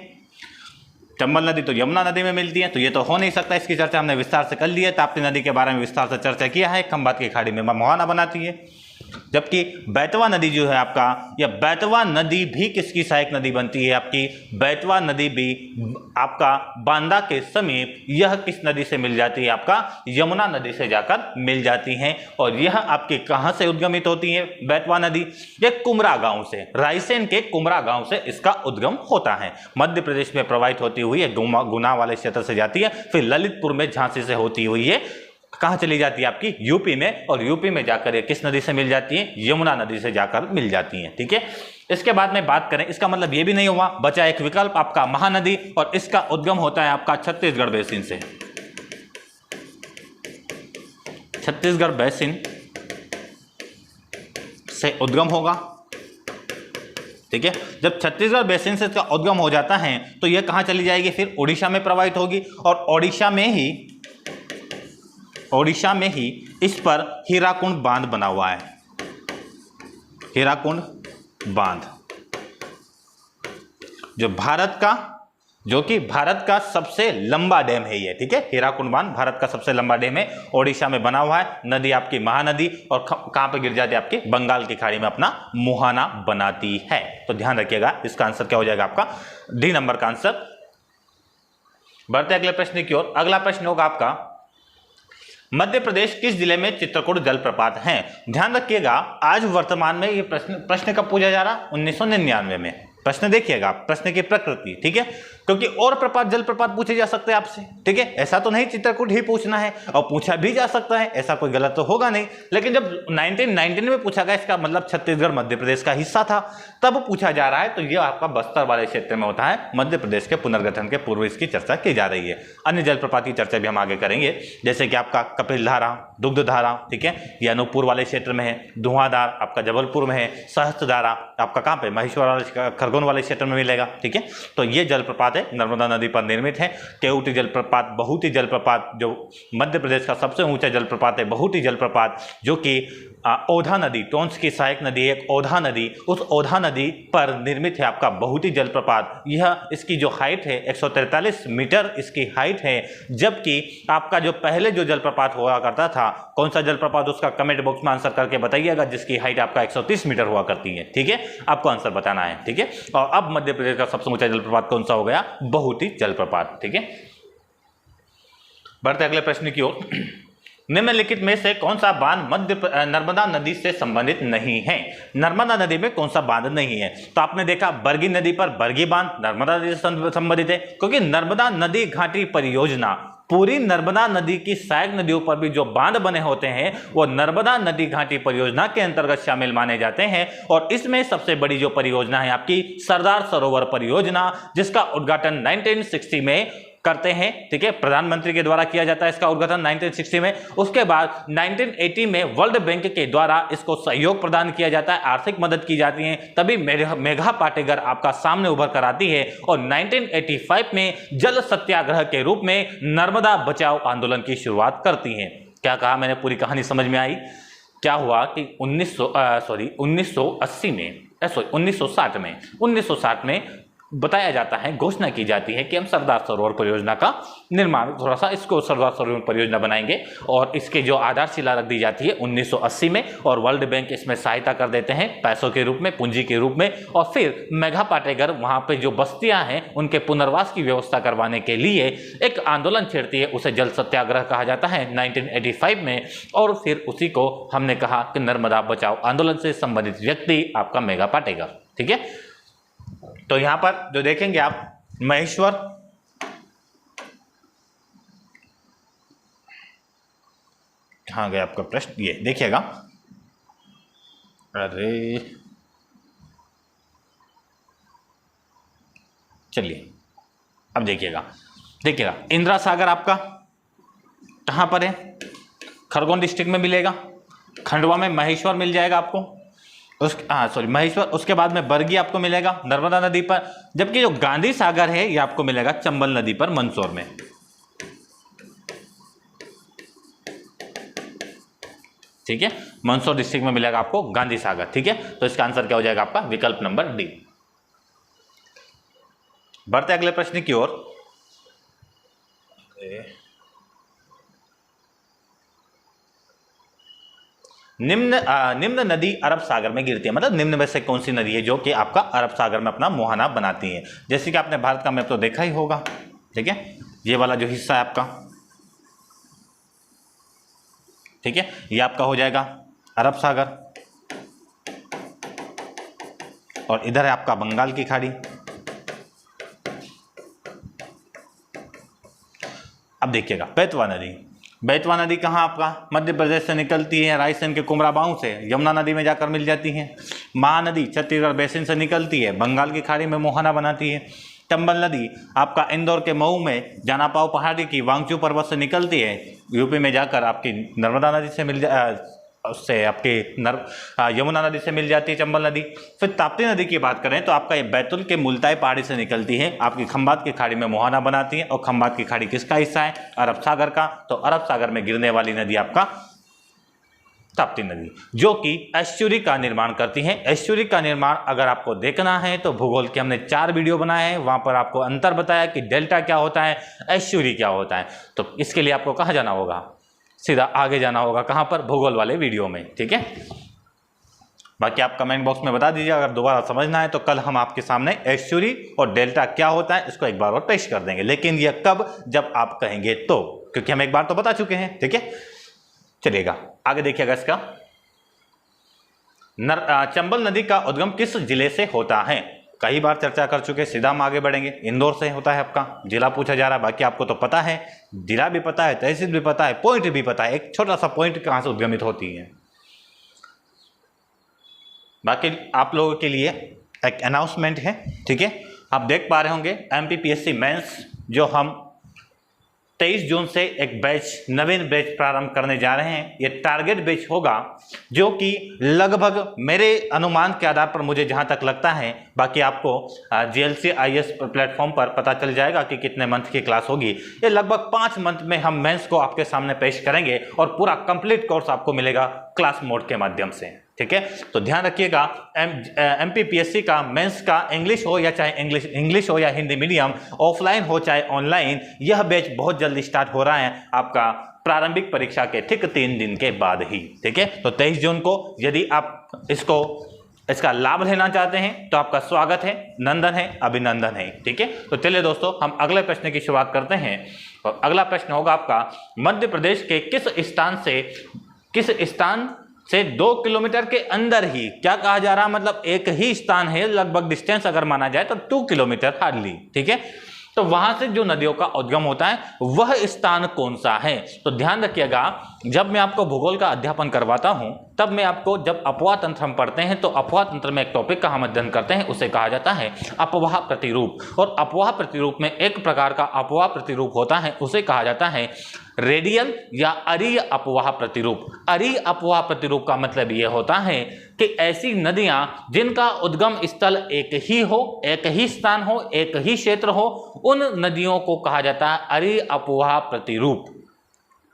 चंबल नदी तो यमुना नदी में मिलती है, तो ये तो हो नहीं सकता। इसकी चर्चा हमने विस्तार से कर ली है। ताप्ती नदी के बारे में विस्तार से चर्चा किया है, खंभात की खाड़ी में मुहाना बनाती है। जबकि बेतवा नदी जो है आपका, या बेतवा नदी भी किसकी सहायक नदी बनती है आपकी? बेतवा नदी भी आपका बांदा के समीप यह किस नदी से मिल जाती है? आपका यमुना नदी से जाकर मिल जाती है। और यह आपके कहां से उद्गमित होती है बेतवा नदी? ये कुमरा गांव से, रायसेन के कुमरा गांव से इसका उद्गम होता है। मध्य प्रदेश में प्रवाहित होती हुई है गुना वाले क्षेत्र से जाती है, फिर ललितपुर में झांसी से होती हुई है कहां चली जाती है आपकी? यूपी में। और यूपी में जाकर ये किस नदी से मिल जाती है? यमुना नदी से जाकर मिल जाती है। ठीक है, इसके बाद में बात करें, इसका मतलब ये भी नहीं हुआ, बचा एक विकल्प आपका महानदी, और इसका उद्गम होता है आपका छत्तीसगढ़ बेसिन से। छत्तीसगढ़ बेसिन से उद्गम होगा। ठीक है, जब छत्तीसगढ़ बेसिन से इसका उद्गम हो जाता है तो यह कहां चली जाएगी? फिर ओडिशा में प्रवाहित होगी। और ओडिशा में ही इस पर हीराकुंड बांध बना हुआ है। हीराकुंड बांध जो कि भारत का सबसे लंबा डैम है ये। ठीक है, हीराकुंड बांध भारत का सबसे लंबा डैम है, ओडिशा में बना हुआ है। नदी आपकी महानदी, और कहां पे गिर जाती है? आपके बंगाल की खाड़ी में अपना मुहाना बनाती है। तो ध्यान रखिएगा, इसका आंसर क्या हो जाएगा आपका? डी नंबर का आंसर। बढ़ते अगले प्रश्न की ओर। अगला प्रश्न होगा आपका, मध्य प्रदेश किस जिले में चित्रकूट जलप्रपात है? ध्यान रखिएगा, आज वर्तमान में ये प्रश्न कब पूछा जा रहा? 1999 में। प्रश्न देखिएगा, प्रश्न की प्रकृति। ठीक है, क्योंकि और प्रपात जलप्रपात पूछे जा सकते हैं आपसे। ठीक है, ऐसा तो नहीं चित्रकूट ही पूछना है, और पूछा भी जा सकता है, ऐसा कोई गलत तो होगा नहीं। लेकिन जब 1999 में पूछा गया, इसका मतलब छत्तीसगढ़ मध्य प्रदेश का हिस्सा था, तब पूछा जा रहा है। तो यह आपका बस्तर वाले क्षेत्र में होता है। मध्य प्रदेश के पुनर्गठन के पूर्व इसकी चर्चा की जा रही है। अन्य जलप्रपात की चर्चा भी हम आगे करेंगे, जैसे कि आपका कपिल धारा, दुग्ध धारा, ठीक है, ये अनूपपुर वाले क्षेत्र में है। धुआंधार आपका जबलपुर में है। सहस्त्र धारा आपका कहाँ पे? महेश्वर वाले, खरगोन वाले क्षेत्र में मिलेगा। ठीक है, तो ये जलप्रपात है, नर्मदा नदी पर निर्मित है। केवटी जलप्रपात, बहुटी जलप्रपात, जो मध्य प्रदेश का सबसे ऊंचा जलप्रपात है, बहुटी जलप्रपात, जो कि ओधा नदी, टोंस की सहायक नदी है ओधा नदी, उस ओधा नदी पर निर्मित है आपका बहुटी जलप्रपात। यह इसकी जो हाइट है 143 मीटर इसकी हाइट है। जबकि आपका जो पहले जो जलप्रपात हुआ करता था, कौन सा जलप्रपात, उसका कमेंट बॉक्स में आंसर करके बताइएगा, जिसकी हाइट आपका 130 मीटर हुआ करती है। ठीक है, आपको आंसर बताना है। ठीक है, और अब मध्य प्रदेश का सबसे ऊंचा जलप्रपात कौन सा हो गया? बहुटी जलप्रपात। ठीक है, बढ़ते अगले प्रश्न की ओर। निम्नलिखित में से कौन सा बांध नर्मदा नदी से संबंधित नहीं है? नर्मदा नदी में कौन सा बांध नहीं है? तो आपने देखा बरगी नदी पर बरगी बांध नर्मदा नदी से संबंधित है, क्योंकि नर्मदा नदी घाटी परियोजना पूरी नर्मदा नदी की सहायक नदियों पर भी जो बांध बने होते हैं वो नर्मदा नदी घाटी परियोजना के अंतर्गत शामिल माने जाते हैं। और इसमें सबसे बड़ी जो परियोजना है आपकी सरदार सरोवर परियोजना, जिसका उद्घाटन 1960 में करते हैं। ठीक है, प्रधानमंत्री के द्वारा किया जाता है इसका उद्घाटन 1960 में। उसके बाद 1980 में वर्ल्ड बैंक के द्वारा इसको सहयोग प्रदान किया जाता है, आर्थिक मदद की जाती है। तभी मेघा पाटेकर आपका सामने उभर कर आती है और 1985 में जल सत्याग्रह के रूप में नर्मदा बचाओ आंदोलन की शुरुआत करती है। क्या कहा मैंने? पूरी कहानी समझ में आई? क्या हुआ कि 1960 में 1960 में बताया जाता है, घोषणा की जाती है कि हम सरदार सरोवर परियोजना का निर्माण, थोड़ा सा इसको सरदार सरोवर परियोजना बनाएंगे और इसके जो आधारशिला रख दी जाती है 1980 में, और वर्ल्ड बैंक इसमें सहायता कर देते हैं पैसों के रूप में, पूंजी के रूप में। और फिर मेघा पाटेकर वहां पे जो बस्तियां हैं उनके पुनर्वास की व्यवस्था करवाने के लिए एक आंदोलन छेड़ती है, उसे जल सत्याग्रह कहा जाता है 1985 में। और फिर उसी को हमने कहा कि नर्मदा बचाओ आंदोलन से संबंधित व्यक्ति आपका मेघा पाटेकर। ठीक है, तो यहां पर जो देखेंगे आप महेश्वर, कहां गया आपका प्रश्न, ये देखिएगा, अरे चलिए अब देखिएगा इंदिरा सागर आपका कहां पर है, खरगोन डिस्ट्रिक्ट में मिलेगा, खंडवा में महेश्वर मिल जाएगा आपको, महेश्वर, उसके बाद में बरगी आपको मिलेगा नर्मदा नदी पर, जबकि जो गांधी सागर है ये आपको मिलेगा चंबल नदी पर मंदसौर में। ठीक है, मंदसौर डिस्ट्रिक्ट में मिलेगा आपको गांधी सागर। ठीक है, तो इसका आंसर क्या हो जाएगा आपका विकल्प नंबर डी। बढ़ते अगले प्रश्न की ओर। निम्न नदी अरब सागर में गिरती है, मतलब निम्न में से कौन सी नदी है जो कि आपका अरब सागर में अपना मुहाना बनाती है। जैसे कि आपने भारत का मैप तो देखा ही होगा। ठीक है, ये वाला जो हिस्सा है आपका, ठीक है, ये आपका हो जाएगा अरब सागर, और इधर है आपका बंगाल की खाड़ी। अब देखिएगा बेतवा नदी कहाँ आपका मध्य प्रदेश से निकलती है, रायसेन के कुमराबाऊ से यमुना नदी में जाकर मिल जाती है। महानदी छत्तीसगढ़ बेसिन से निकलती है, बंगाल की खाड़ी में मुहाना बनाती है। चंबल नदी आपका इंदौर के मऊ में जानापाव पहाड़ी की वांगचू पर्वत से निकलती है, यूपी में जाकर आपकी नर्मदा नदी से उससे आपकी यमुना नदी से मिल जाती है चंबल नदी। फिर ताप्ती नदी की बात करें तो आपका ये बैतुल के मुल्ताई पहाड़ी से निकलती है, आपकी खंबात की खाड़ी में मुहाना बनाती है। और खंबात की खाड़ी किसका हिस्सा है, अरब सागर का, तो अरब सागर में गिरने वाली नदी आपका ताप्ती नदी, जो कि एस्चुरी का निर्माण करती है। एस्चुरी का निर्माण अगर आपको देखना है तो भूगोल के हमने 4 वीडियो बनाए हैं, वहां पर आपको अंतर बताया कि डेल्टा क्या होता है, एस्चुरी क्या होता है। तो इसके लिए आपको कहाँ जाना होगा, सीधा आगे जाना होगा, कहां पर, भूगोल वाले वीडियो में। ठीक है, बाकी आप कमेंट बॉक्स में बता दीजिए अगर दोबारा समझना है तो कल हम आपके सामने एस्चुरी और डेल्टा क्या होता है इसको एक बार और पेश कर देंगे, लेकिन यह कब, जब आप कहेंगे तो, क्योंकि हम एक बार तो बता चुके हैं। ठीक है, चलिएगा आगे देखिएगा इसका। चंबल नदी का उद्गम किस जिले से होता है, कई बार चर्चा कर चुके, सीधा हम आगे बढ़ेंगे। इंदौर से होता है आपका, जिला पूछा जा रहा है, बाकी आपको तो पता है, जिला भी पता है, तहसील भी पता है, पॉइंट भी पता है, एक छोटा सा पॉइंट कहां से उद्गमित होती है। बाकी आप लोगों के लिए एक अनाउंसमेंट है। ठीक है, आप देख पा रहे होंगे एमपीपीएससी मेंस जो हम 23 जून से एक बैच, नवीन बैच प्रारंभ करने जा रहे हैं। ये टारगेट बैच होगा जो कि लगभग मेरे अनुमान के आधार पर, मुझे जहां तक लगता है, बाकी आपको जीएलसी आईएएस प्लेटफॉर्म पर पता चल जाएगा कि कितने मंथ की क्लास होगी। ये लगभग 5 मंथ में हम मेंस को आपके सामने पेश करेंगे और पूरा कंप्लीट कोर्स आपको मिलेगा क्लास मोड के माध्यम से। ठीक है, तो ध्यान रखिएगा, एमपीपीएससी का मेंस का इंग्लिश हो या चाहे इंग्लिश हो या हिंदी मीडियम, ऑफलाइन हो चाहे ऑनलाइन, यह बैच बहुत जल्दी स्टार्ट हो रहा है आपका प्रारंभिक परीक्षा के ठीक 3 दिन के बाद ही। ठीक है, तो 23 जून को यदि आप इसका लाभ लेना चाहते हैं तो आपका स्वागत है, नंदन है, अभिनंदन है। ठीक है, तो चलिए दोस्तों हम अगले प्रश्न की शुरुआत करते हैं। और अगला प्रश्न होगा आपका, मध्य प्रदेश के किस स्थान से 2 किलोमीटर के अंदर ही, क्या कहा जा रहा है, मतलब एक ही स्थान है, लगभग डिस्टेंस अगर माना जाए तो 2 किलोमीटर हार्डली। ठीक है, तो वहां से जो नदियों का उद्गम होता है वह स्थान कौन सा है। तो ध्यान रखिएगा, जब मैं आपको भूगोल का अध्यापन करवाता हूं तब मैं आपको, जब अपवाह तंत्र हम पढ़ते हैं तो अपवाह तंत्र में एक टॉपिक का हम अध्ययन करते हैं, उसे कहा जाता है अपवाह प्रतिरूप। और अपवाह प्रतिरूप में एक प्रकार का अपवाह प्रतिरूप होता है, उसे कहा जाता है रेडियल या अरीय अपवाह प्रतिरूप। अरीय अपवाह प्रतिरूप का मतलब यह होता है कि ऐसी नदियां जिनका उद्गम स्थल एक ही हो, एक ही स्थान हो, एक ही क्षेत्र हो, उन नदियों को कहा जाता है अरीय अपवाह प्रतिरूप।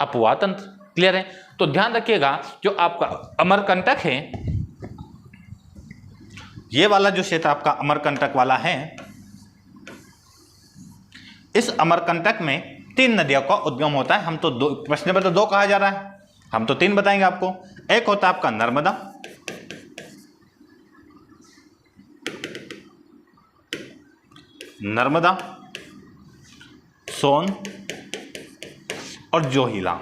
अपवाह तंत्र क्लियर है? तो ध्यान रखिएगा, जो आपका अमरकंटक है, ये वाला जो क्षेत्र आपका अमरकंटक वाला है, इस अमरकंटक में 3 नदियों का उद्गम होता है। हम तो दो, प्रश्न में तो 2 कहा जा रहा है, हम तो 3 बताएंगे आपको। एक होता है आपका नर्मदा, नर्मदा, सोन और जोहिला,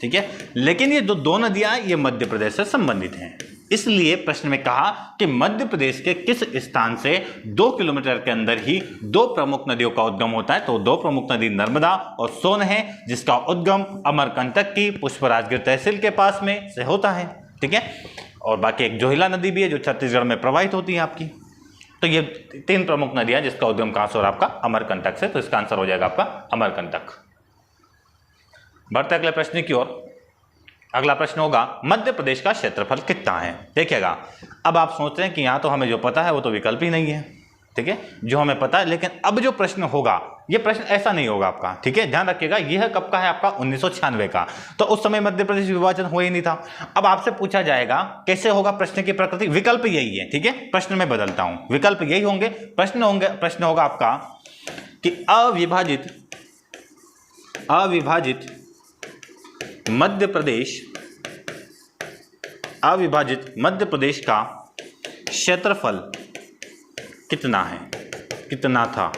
ठीक है। लेकिन ये दो नदियां ये मध्य प्रदेश से संबंधित हैं, इसलिए प्रश्न में कहा कि मध्य प्रदेश के किस स्थान से 2 किलोमीटर के अंदर ही 2 प्रमुख नदियों का उद्गम होता है। तो 2 प्रमुख नदी नर्मदा और सोन है, जिसका उद्गम अमरकंटक की पुष्पराजगढ़ तहसील के पास में से होता है, ठीक है। और बाकी एक जोहिला नदी भी है जो छत्तीसगढ़ में प्रवाहित होती है आपकी। तो ये 3 प्रमुख नदियां जिसका उद्गम कहां से हो रहा है आपका अमरकंटक से। तो इसका आंसर हो जाएगा आपका अमरकंटक। बढ़ते अगले प्रश्न की ओर। अगला प्रश्न होगा मध्य प्रदेश का क्षेत्रफल कितना है। देखिएगा, अब आप सोच रहे हैं कि यहाँ तो हमें जो पता है वो तो विकल्प ही नहीं है, ठीक है, जो हमें पता है। लेकिन अब जो प्रश्न होगा ये प्रश्न ऐसा नहीं होगा आपका, ठीक है, ध्यान रखिएगा। यह कब का है आपका 1996 का, तो उस समय मध्य प्रदेश विभाजन हुआ ही नहीं था। अब आपसे पूछा जाएगा कैसे होगा, प्रश्न की प्रकृति, विकल्प यही है, ठीक है। प्रश्न में बदलता हूं, विकल्प यही होंगे। प्रश्न होगा आपका कि अविभाजित मध्य प्रदेश का क्षेत्रफल कितना है, कितना था,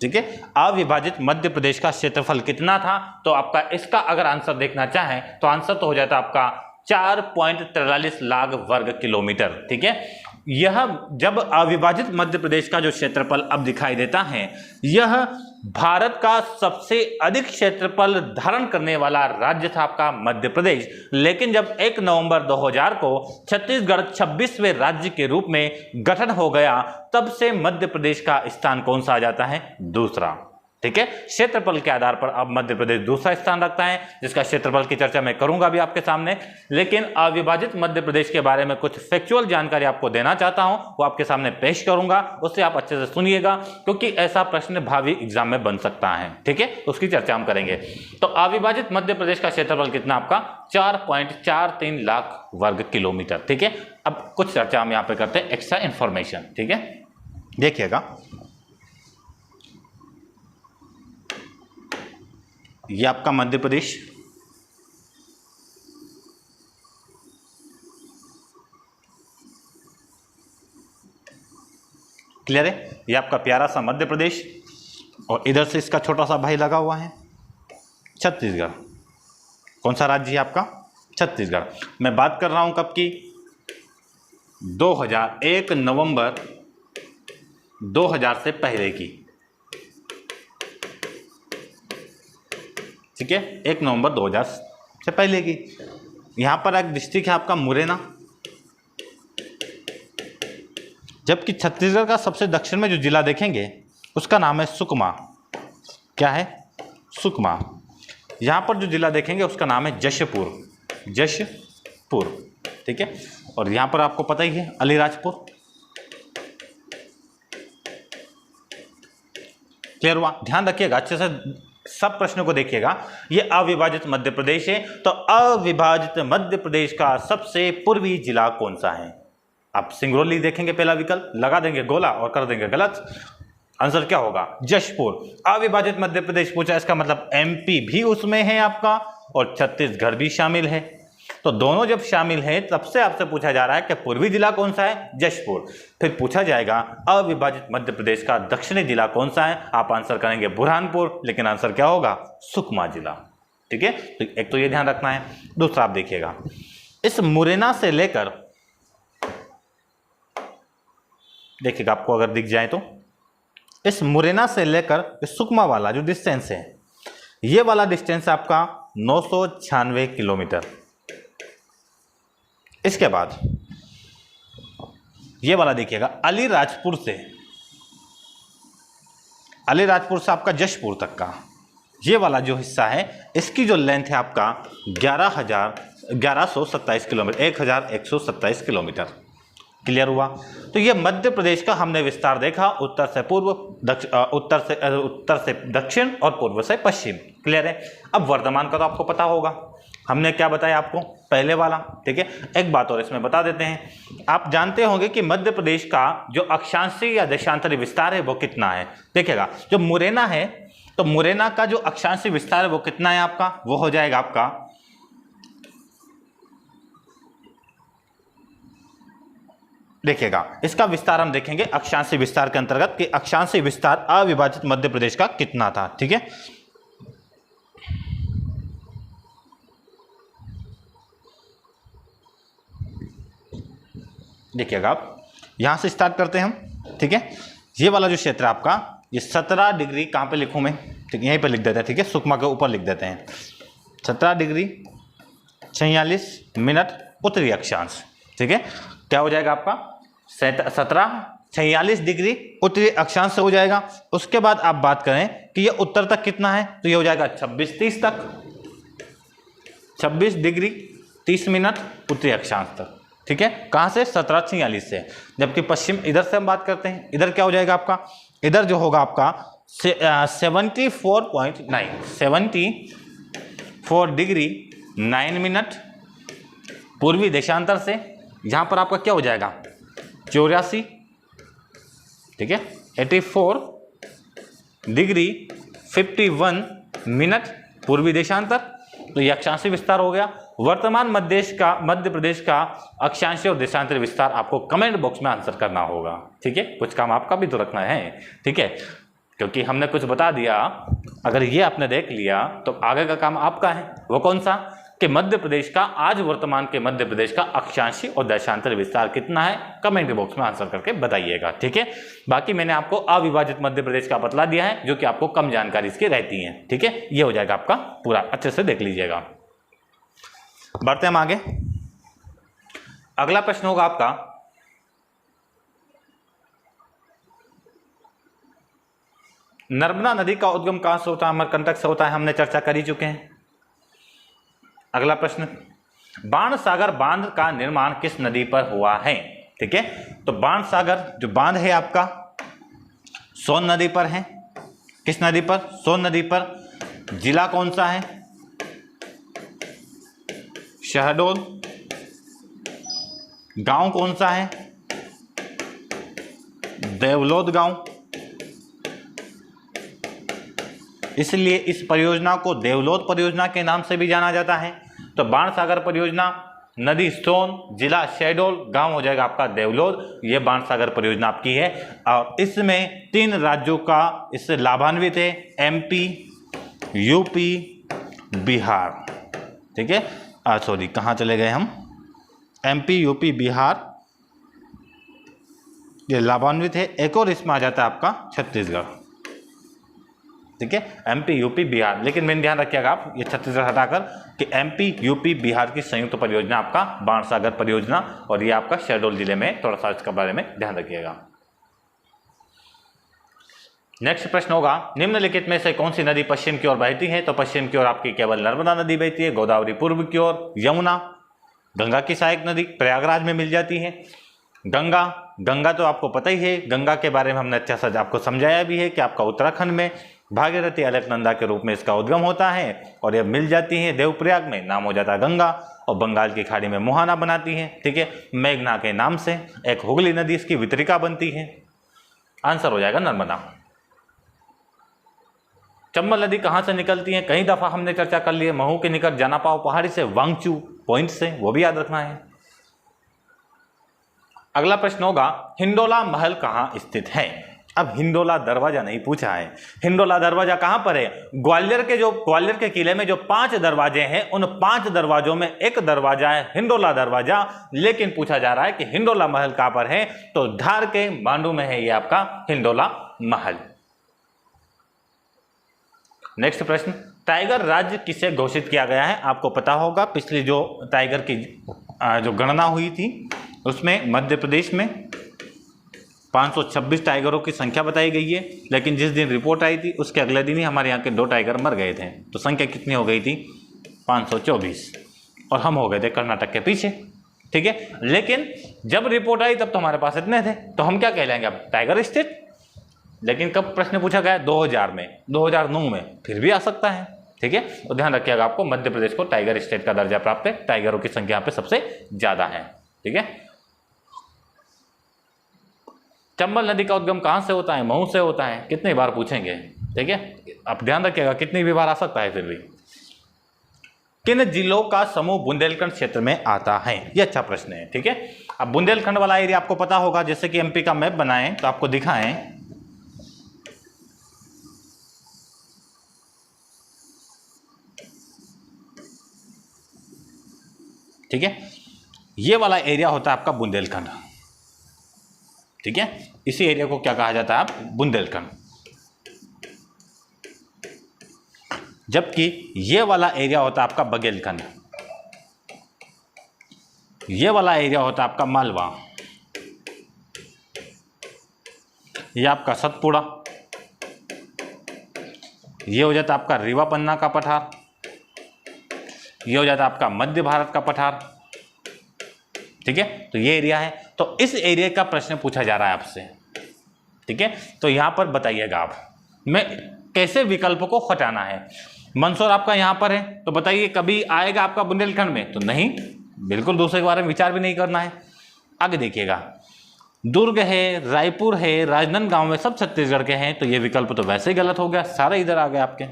ठीक है। अविभाजित मध्य प्रदेश का क्षेत्रफल कितना था, तो आपका इसका अगर आंसर देखना चाहें तो आंसर तो हो जाता आपका 4.43 लाख वर्ग किलोमीटर, ठीक है। यह जब अविभाजित मध्य प्रदेश का जो क्षेत्रफल अब दिखाई देता है, यह भारत का सबसे अधिक क्षेत्रफल धारण करने वाला राज्य था आपका मध्य प्रदेश। लेकिन जब 1 नवंबर 2000 को छत्तीसगढ़ 26वें राज्य के रूप में गठन हो गया, तब से मध्य प्रदेश का स्थान कौन सा आ जाता है, दूसरा, ठीक है। क्षेत्रफल के आधार पर अब मध्य प्रदेश दूसरा स्थान रखता है, जिसका क्षेत्रफल की चर्चा मैं करूंगा भी आपके सामने। लेकिन अविभाजित मध्य प्रदेश के बारे में कुछ फैक्चुअल जानकारी आपको देना चाहता हूं, वो आपके सामने पेश करूंगा, उससे आप अच्छे से सुनिएगा, क्योंकि ऐसा प्रश्न भावी एग्जाम में बन सकता है, ठीक है। उसकी चर्चा हम करेंगे। तो अविभाजित मध्य प्रदेश का क्षेत्रफल कितना आपका 4.43 लाख वर्ग किलोमीटर, ठीक है। अब कुछ चर्चा हम यहाँ पे करते हैं, एक्स्ट्रा इंफॉर्मेशन, ठीक है। देखिएगा, ये आपका मध्य प्रदेश, क्लियर है, ये आपका प्यारा सा मध्य प्रदेश, और इधर से इसका छोटा सा भाई लगा हुआ है छत्तीसगढ़। कौन सा राज्य है आपका, छत्तीसगढ़। मैं बात कर रहा हूं कब की, 1 नवंबर 2000 से पहले की, ठीक है, 1 नवंबर 2000 से पहले की। यहां पर एक डिस्ट्रिक्ट है आपका मुरैना, जबकि छत्तीसगढ़ का सबसे दक्षिण में जो जिला देखेंगे उसका नाम है सुकमा। क्या है, सुकमा। यहां पर जो जिला देखेंगे उसका नाम है जशपुर, जशपुर, ठीक है। और यहां पर आपको पता ही है अलीराजपुर। क्लियर हुआ? ध्यान रखिएगा अच्छे से, सब प्रश्नों को देखिएगा। ये अविभाजित मध्य प्रदेश है, तो अविभाजित मध्य प्रदेश का सबसे पूर्वी जिला कौन सा है? आप सिंगरौली देखेंगे, पहला विकल्प लगा देंगे गोला और कर देंगे गलत। आंसर क्या होगा, जशपुर। अविभाजित मध्य प्रदेश पूछा, इसका मतलब एमपी भी उसमें है आपका और छत्तीसगढ़ भी शामिल है। तो दोनों जब शामिल है तब से आपसे पूछा जा रहा है कि पूर्वी जिला कौन सा है, जशपुर। फिर पूछा जाएगा अविभाजित मध्य प्रदेश का दक्षिणी जिला कौन सा है, आप आंसर करेंगे बुरहानपुर, लेकिन आंसर क्या होगा, सुकमा जिला, ठीक है। तो एक तो ये ध्यान रखना है। दूसरा आप देखिएगा, इस मुरैना से लेकर, देखिएगा आपको अगर दिख जाए तो, इस मुरैना से लेकर सुकमा वाला जो डिस्टेंस है, ये वाला डिस्टेंस आपका 996 किलोमीटर। इसके बाद ये वाला देखिएगा, अलीराजपुर से आपका जशपुर तक का ये वाला जो हिस्सा है, इसकी जो लेंथ है आपका 11,127 किलोमीटर, 1127 किलोमीटर। क्लियर हुआ। तो ये मध्य प्रदेश का हमने विस्तार देखा, उत्तर से पूर्व, उत्तर से दक्षिण और पूर्व से पश्चिम। क्लियर है। अब वर्तमान का तो आपको पता होगा, हमने क्या बताया आपको पहले वाला। ठीक है, एक बात और इसमें बता देते हैं, आप जानते होंगे कि मध्य प्रदेश का जो अक्षांशीय या देशांतरी विस्तार है वो कितना है। देखिएगा, जो मुरैना है, तो मुरैना का जो अक्षांशीय विस्तार है वो कितना है आपका, वो हो जाएगा आपका, देखिएगा इसका विस्तार हम देखेंगे अक्षांशीय विस्तार के अंतर्गत कि अक्षांशीय विस्तार अविभाजित मध्य प्रदेश का कितना था। ठीक है, देखिएगा आप यहां से स्टार्ट करते हैं हम। ठीक है, ये वाला जो क्षेत्र है आपका, ये 17 डिग्री कहां पे लिखूं मैं, ठीक, यहीं पे लिख देते हैं। ठीक है, सुकमा के ऊपर लिख देते हैं 17 डिग्री 46 मिनट उत्तरी अक्षांश। ठीक है, क्या हो जाएगा आपका 1746 डिग्री उत्तरी अक्षांश से हो जाएगा। उसके बाद आप बात करें कि ये उत्तर तक कितना है, तो ये हो जाएगा 26-30 तक, 26 डिग्री 30 मिनट उत्तरी अक्षांश तक। ठीक है, कहां से 1746 से। जबकि पश्चिम इधर से हम बात करते हैं, इधर क्या हो जाएगा आपका, इधर जो होगा आपका 74 डिग्री 9 मिनट पूर्वी देशांतर से। यहां पर आपका क्या हो जाएगा 84, ठीक है, 84 डिग्री 51 मिनट पूर्वी देशांतर। तो यह अक्षांशीय विस्तार हो गया। वर्तमान मध्य प्रदेश का अक्षांशीय और देशांतरी विस्तार आपको कमेंट बॉक्स में आंसर करना होगा। ठीक है, कुछ काम आपका भी तो रखना है। ठीक है, क्योंकि हमने कुछ बता दिया, अगर ये आपने देख लिया तो आगे का काम आपका है। वो कौन सा, कि मध्य प्रदेश का, आज वर्तमान के मध्य प्रदेश का अक्षांशीय और देशांतरी विस्तार कितना है, कमेंट बॉक्स में आंसर करके बताइएगा। ठीक है, बाकी मैंने आपको अविभाजित मध्य प्रदेश का बतला दिया है, जो कि आपको कम जानकारी इसकी रहती है। ठीक है, ये हो जाएगा आपका पूरा, अच्छे से देख लीजिएगा। बढ़ते हम आगे। अगला प्रश्न होगा आपका, नर्मदा नदी का उद्गम कहां से होता है, अमरकंटक से होता है, हमने चर्चा कर ही चुके हैं। अगला प्रश्न, बाणसागर बांध का निर्माण किस नदी पर हुआ है। ठीक है, तो बाणसागर जो बांध है आपका सोन नदी पर है। किस नदी पर, सोन नदी पर। जिला कौन सा है, शहडोल। गांव कौन सा है, देवलोद गांव। इसलिए इस परियोजना को देवलोद परियोजना के नाम से भी जाना जाता है। तो बाणसागर परियोजना, नदी सोन, जिला शहडोल, गांव हो जाएगा आपका देवलोद। ये बाणसागर परियोजना आपकी है और इसमें 3 राज्यों का इससे लाभान्वित है, एमपी, यूपी, बिहार। ठीक है, सॉरी कहाँ चले गए हम, एमपी, यूपी, बिहार ये लाभान्वित है। एक और इसमें आ जाता है आपका छत्तीसगढ़। ठीक है, एमपी, यूपी, बिहार। लेकिन मेन ध्यान रखिएगा आप ये छत्तीसगढ़ हटाकर कि एमपी, यूपी, बिहार की संयुक्त परियोजना आपका बाणसागर परियोजना, और ये आपका शहडोल जिले में, थोड़ा सा इसके बारे में ध्यान रखिएगा। नेक्स्ट प्रश्न होगा, निम्नलिखित में से कौन सी नदी पश्चिम की ओर बहती है। तो पश्चिम की ओर आपकी केवल नर्मदा नदी बहती है, गोदावरी पूर्व की ओर, यमुना, गंगा की सहायक नदी प्रयागराज में मिल जाती है। गंगा तो आपको पता ही है, गंगा के बारे में हमने अच्छा सा आपको समझाया भी है कि आपका उत्तराखंड में भागीरथी अलकनंदा के रूप में इसका उद्गम होता है और यह मिल जाती है देवप्रयाग में, नाम हो जाता है गंगा, और बंगाल की खाड़ी में मुहाना बनाती है। ठीक है, मेघना के नाम से एक हुगली नदी इसकी वितरिका बनती है। आंसर हो जाएगा नर्मदा। चंबल नदी कहाँ से निकलती है, कई दफा हमने चर्चा कर ली है, महू के निकट जानापाव पहाड़ी से, वांगचू पॉइंट से, वो भी याद रखना है। अगला प्रश्न होगा, हिंडोला महल कहाँ स्थित है। अब हिंडोला दरवाजा नहीं पूछा है, हिंडोला दरवाजा कहां पर है, ग्वालियर के किले में जो 5 दरवाजे हैं, उन 5 दरवाजों में एक दरवाजा है हिंडोला दरवाजा। लेकिन पूछा जा रहा है कि हिंडोला महल कहां पर है, तो धार के मांडू में है ये आपका हिंडोला महल। नेक्स्ट प्रश्न, टाइगर राज्य किसे घोषित किया गया है। आपको पता होगा पिछली जो टाइगर की जो गणना हुई थी उसमें मध्य प्रदेश में 526 टाइगरों की संख्या बताई गई है, लेकिन जिस दिन रिपोर्ट आई थी उसके अगले दिन ही हमारे यहाँ के 2 टाइगर मर गए थे, तो संख्या कितनी हो गई थी 524, और हम हो गए थे कर्नाटक के पीछे। ठीक है। लेकिन जब रिपोर्ट आई तब तो हमारे पास इतने थे, तो हम क्या कहलाएंगे अब, टाइगर स्टेट। लेकिन कब प्रश्न पूछा गया, 2000 में, 2009 में, फिर भी आ सकता है, ठीक है। तो ध्यान रखिएगा, आपको मध्य प्रदेश को टाइगर स्टेट का दर्जा प्राप्त है, टाइगरों की संख्या यहाँ पे सबसे ज्यादा है, ठीक है। चंबल नदी का उद्गम कहां से होता है, मऊ से होता है, कितनी बार पूछेंगे, ठीक है। आप ध्यान रखिएगा, कितनी भी बार आ सकता है फिर भी। किन जिलों का समूह बुंदेलखंड क्षेत्र में आता है, ये अच्छा प्रश्न है, ठीक है। अब बुंदेलखंड वाला एरिया आपको पता होगा, जैसे कि एमपी का मैप बनाएं तो आपको दिखाएं, ठीक है। ये वाला एरिया होता है आपका बुंदेलखंड, ठीक है। इसी एरिया को क्या कहा जाता है, आप बुंदेलखंड। जबकि ये वाला एरिया होता है आपका बघेलखंड, ये वाला एरिया होता है आपका मालवा, ये आपका सतपुड़ा, ये हो जाता है आपका रीवा पन्ना का पठार, ये हो जाता है आपका मध्य भारत का पठार, ठीक है। तो ये एरिया है, तो इस एरिया का प्रश्न पूछा जा रहा है आपसे, ठीक है। तो यहां पर बताइएगा आप, मैं कैसे विकल्प को हटाना है। मंदसौर आपका यहां पर है, तो बताइए कभी आएगा आपका बुंदेलखंड में, तो नहीं, बिल्कुल दूसरे के बारे में विचार भी नहीं करना है। आगे देखिएगा, दुर्ग है, रायपुर है, राजनांदगांव में, सब छत्तीसगढ़ के हैं, तो ये विकल्प तो वैसे ही गलत हो गया, सारे इधर आ गए आपके।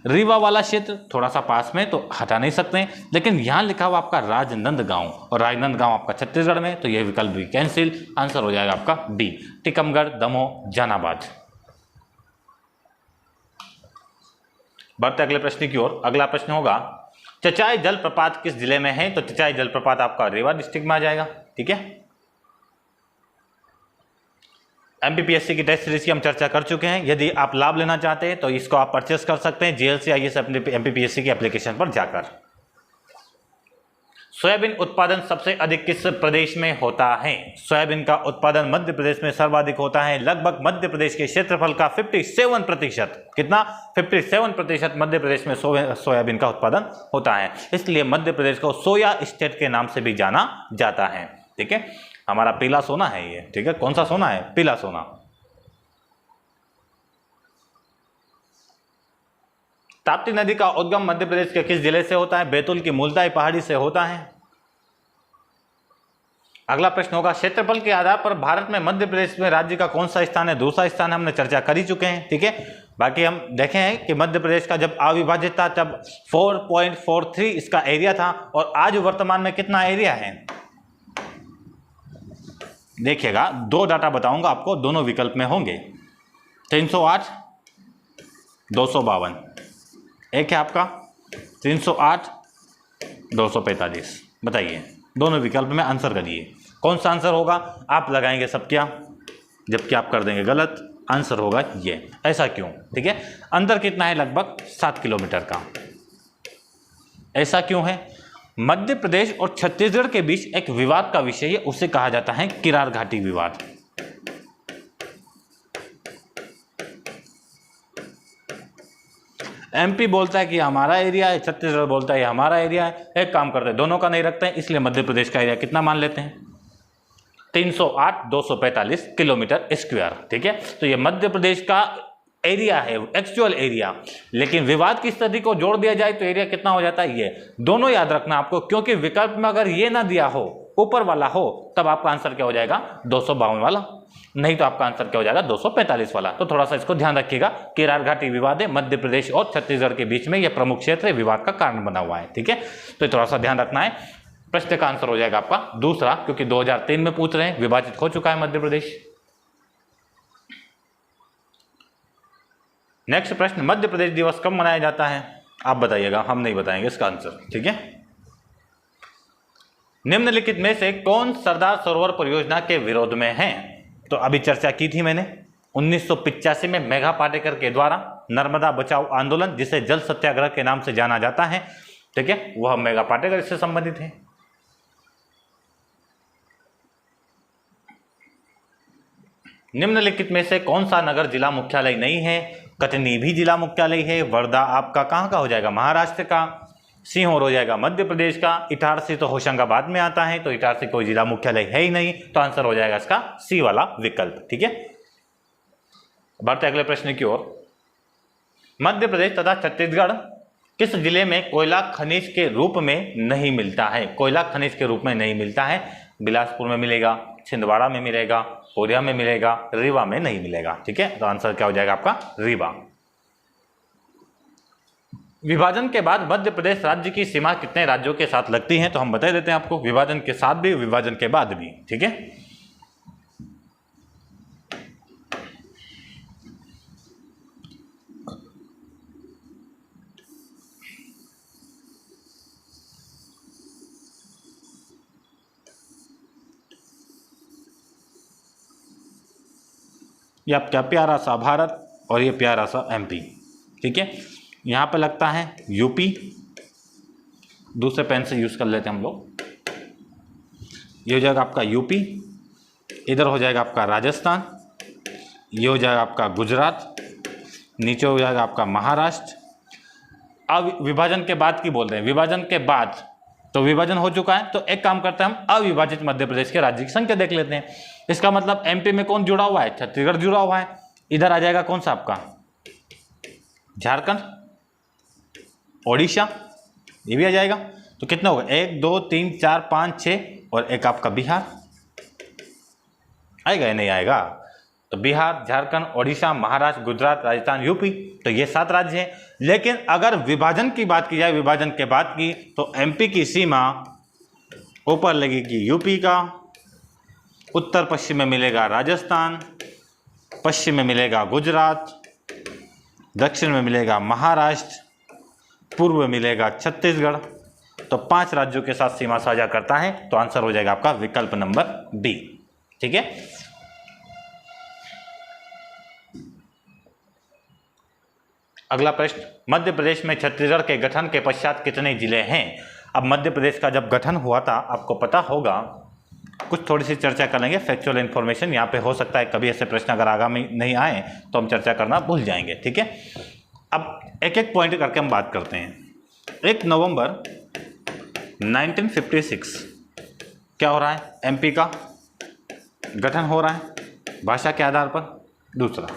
रीवा वाला क्षेत्र थोड़ा सा पास में, तो हटा नहीं सकते हैं, लेकिन यहां लिखा हुआ आपका राजनांदगांव, और राजनांदगांव आपका छत्तीसगढ़ में, तो यह विकल्प भी कैंसिल, आंसर हो जाएगा आपका डी, टीकमगढ़, दमोह, जहानाबाद। बढ़ते अगले प्रश्न की ओर। अगला प्रश्न होगा, चचाई जलप्रपात किस जिले में है, तो चचाई जलप्रपात आपका रीवा डिस्ट्रिक्ट में आ जाएगा, ठीक है। एमपीपीएससी की टेस्ट सीरीज की हम चर्चा कर चुके हैं, यदि आप लाभ लेना चाहते हैं तो इसको आप परचेस कर सकते हैं जेएलसी आईएएस एमपीपीएससी की एप्लीकेशन पर जाकर। सोयाबीन उत्पादन सबसे अधिक किस प्रदेश में होता है, सोयाबीन का उत्पादन मध्य प्रदेश में सर्वाधिक होता है, लगभग मध्य प्रदेश के क्षेत्रफल का 57%, कितना, 57% मध्य प्रदेश में सोयाबीन का उत्पादन होता है, इसलिए मध्य प्रदेश को सोया स्टेट के नाम से भी जाना जाता है, ठीक है। हमारा पीला सोना है ये, ठीक है। कौन सा सोना है, पीला सोना। ताप्ती नदी का उद्गम मध्य प्रदेश के किस जिले से होता है, बैतूल की मुल्ताई पहाड़ी से होता है। अगला प्रश्न होगा, क्षेत्रफल के आधार पर भारत में मध्य प्रदेश में राज्य का कौन सा स्थान है, दूसरा स्थान हमने चर्चा कर ही चुके हैं, ठीक है। बाकी हम देखे हैं कि मध्य प्रदेश का जब अविभाजित था तब 4.43 इसका एरिया था, और आज वर्तमान में कितना एरिया है, देखिएगा, दो डाटा बताऊंगा आपको, दोनों विकल्प में होंगे, 308, 252, एक है आपका 308, 245। बताइए, दोनों विकल्प में आंसर करिए, कौन सा आंसर होगा। आप लगाएंगे सब क्या, जबकि आप कर देंगे गलत, आंसर होगा ये। ऐसा क्यों, ठीक है। अंतर कितना है, लगभग 7 किलोमीटर का। ऐसा क्यों है, मध्य प्रदेश और छत्तीसगढ़ के बीच एक विवाद का विषय है, उसे कहा जाता है किरार घाटी विवाद। एमपी बोलता है कि हमारा एरिया है, छत्तीसगढ़ बोलता है ये हमारा एरिया है। एक काम करते हैं, दोनों का नहीं रखते हैं, इसलिए मध्य प्रदेश का एरिया कितना मान लेते हैं, 308, 245 किलोमीटर स्क्वायर, ठीक है। तो ये मध्य प्रदेश का एरिया है, एक्चुअल एरिया, लेकिन विवाद की स्थिति को जोड़ दिया जाए तो एरिया कितना हो जाता है, ये दोनों याद रखना आपको, क्योंकि विकल्प में अगर ये ना दिया हो, ऊपर वाला हो, तब आपका आंसर क्या हो जाएगा, 252 वाला, नहीं तो आपका आंसर क्या हो जाएगा, 245 वाला। तो थोड़ा सा इसको ध्यान रखिएगा, किरार घाटी विवाद है, मध्य प्रदेश और छत्तीसगढ़ के बीच में यह प्रमुख क्षेत्र है, विवाद का कारण बना हुआ है, ठीक है। तो थोड़ा सा ध्यान रखना है। प्रश्न का आंसर हो जाएगा आपका दूसरा, क्योंकि 2003 में पूछ रहे हैं, विभाजित हो चुका है मध्य प्रदेश। नेक्स्ट प्रश्न, मध्य प्रदेश दिवस कब मनाया जाता है, आप बताइएगा, हम नहीं बताएंगे इसका आंसर, ठीक है। निम्नलिखित में से कौन सरदार सरोवर परियोजना के विरोध में है, तो अभी चर्चा की थी मैंने, 1985 में मेघा पाटेकर के द्वारा नर्मदा बचाओ आंदोलन, जिसे जल सत्याग्रह के नाम से जाना जाता है, ठीक है, वह मेघा पाटेकर इससे संबंधित है। निम्नलिखित में से कौन सा नगर जिला मुख्यालय नहीं है, कटनी भी जिला मुख्यालय है, वर्धा आपका कहाँ का हो जाएगा, महाराष्ट्र का, सीहोर हो जाएगा मध्य प्रदेश का, इटारसी तो होशंगाबाद में आता है, तो इटारसी कोई जिला मुख्यालय है ही नहीं, तो आंसर हो जाएगा इसका सी वाला विकल्प। ठीक है, बढ़ते अगले प्रश्न की ओर। मध्य प्रदेश तथा छत्तीसगढ़ किस जिले में कोयला खनिज के रूप में नहीं मिलता है? कोयला खनिज के रूप में नहीं मिलता है। बिलासपुर में मिलेगा, छिंदवाड़ा में मिलेगा, कोरिया में मिलेगा, रीवा में नहीं मिलेगा। ठीक है, तो आंसर क्या हो जाएगा आपका? रीवा। विभाजन के बाद मध्य प्रदेश राज्य की सीमा कितने राज्यों के साथ लगती है? तो हम बता देते हैं आपको, विभाजन के साथ भी, विभाजन के बाद भी। ठीक है, ये आपका प्यारा सा भारत और ये प्यारा सा एमपी। ठीक है, यहाँ पे लगता है यूपी, दूसरे पेन से यूज़ कर लेते हैं हम लोग। ये हो जाएगा आपका यूपी, इधर हो जाएगा आपका राजस्थान, ये हो जाएगा आपका गुजरात, नीचे हो जाएगा आपका महाराष्ट्र। अब विभाजन के बाद की बोल रहे हैं, विभाजन के बाद, तो विभाजन हो चुका है, तो एक काम करते हैं हम अविभाजित मध्य प्रदेश के राज्य की संख्या देख लेते हैं। इसका मतलब एमपी में कौन जुड़ा हुआ है? छत्तीसगढ़ जुड़ा हुआ है। इधर आ जाएगा कौन सा आपका? झारखंड, ओडिशा, ये भी आ जाएगा। तो कितना होगा? 1 2 3 4 5 6 और एक आपका बिहार आएगा या नहीं आएगा? तो बिहार, झारखंड, ओडिशा, महाराष्ट्र, गुजरात, राजस्थान, यूपी, तो ये 7 राज्य हैं। लेकिन अगर विभाजन की बात की जाए, विभाजन के बाद की, तो एमपी की सीमा ऊपर लगेगी यूपी का, उत्तर पश्चिम में मिलेगा राजस्थान, पश्चिम में मिलेगा गुजरात, दक्षिण में मिलेगा महाराष्ट्र, पूर्व में मिलेगा छत्तीसगढ़। तो 5 राज्यों के साथ सीमा साझा करता है, तो आंसर हो जाएगा आपका विकल्प नंबर बी। ठीक है, अगला प्रश्न, मध्य प्रदेश में छत्तीसगढ़ के गठन के पश्चात कितने जिले हैं? अब मध्य प्रदेश का जब गठन हुआ था, आपको पता होगा, कुछ थोड़ी सी चर्चा कर लेंगे, फैक्चुअल इन्फॉर्मेशन यहाँ पे हो सकता है कभी ऐसे प्रश्न अगर आगामी नहीं आए तो हम चर्चा करना भूल जाएंगे। ठीक है, अब एक एक पॉइंट करके हम बात करते हैं। 1 नवंबर 1956 क्या हो रहा है? एमपी का गठन हो रहा है भाषा के आधार पर। दूसरा